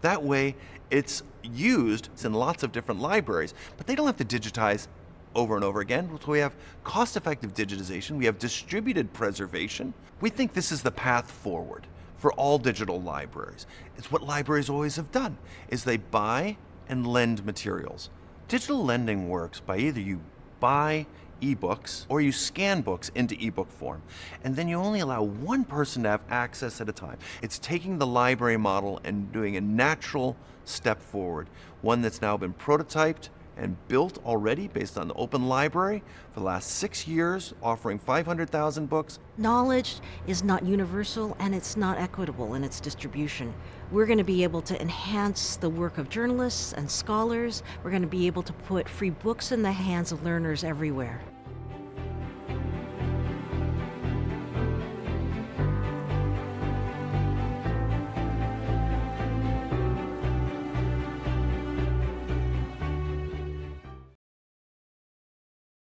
That way, it's used in lots of different libraries, but they don't have to digitize over and over again. So we have cost-effective digitization, we have distributed preservation. We think this is the path forward for all digital libraries. It's what libraries always have done, is they buy and lend materials. Digital lending works by either you buy ebooks or you scan books into ebook form, and then you only allow one person to have access at a time. It's taking the library model and doing a natural step forward, one that's now been prototyped and built already based on the Open Library for the last 6 years, offering 500,000 books. Knowledge is not universal and it's not equitable in its distribution. We're going to be able to enhance the work of journalists and scholars. We're going to be able to put free books in the hands of learners everywhere.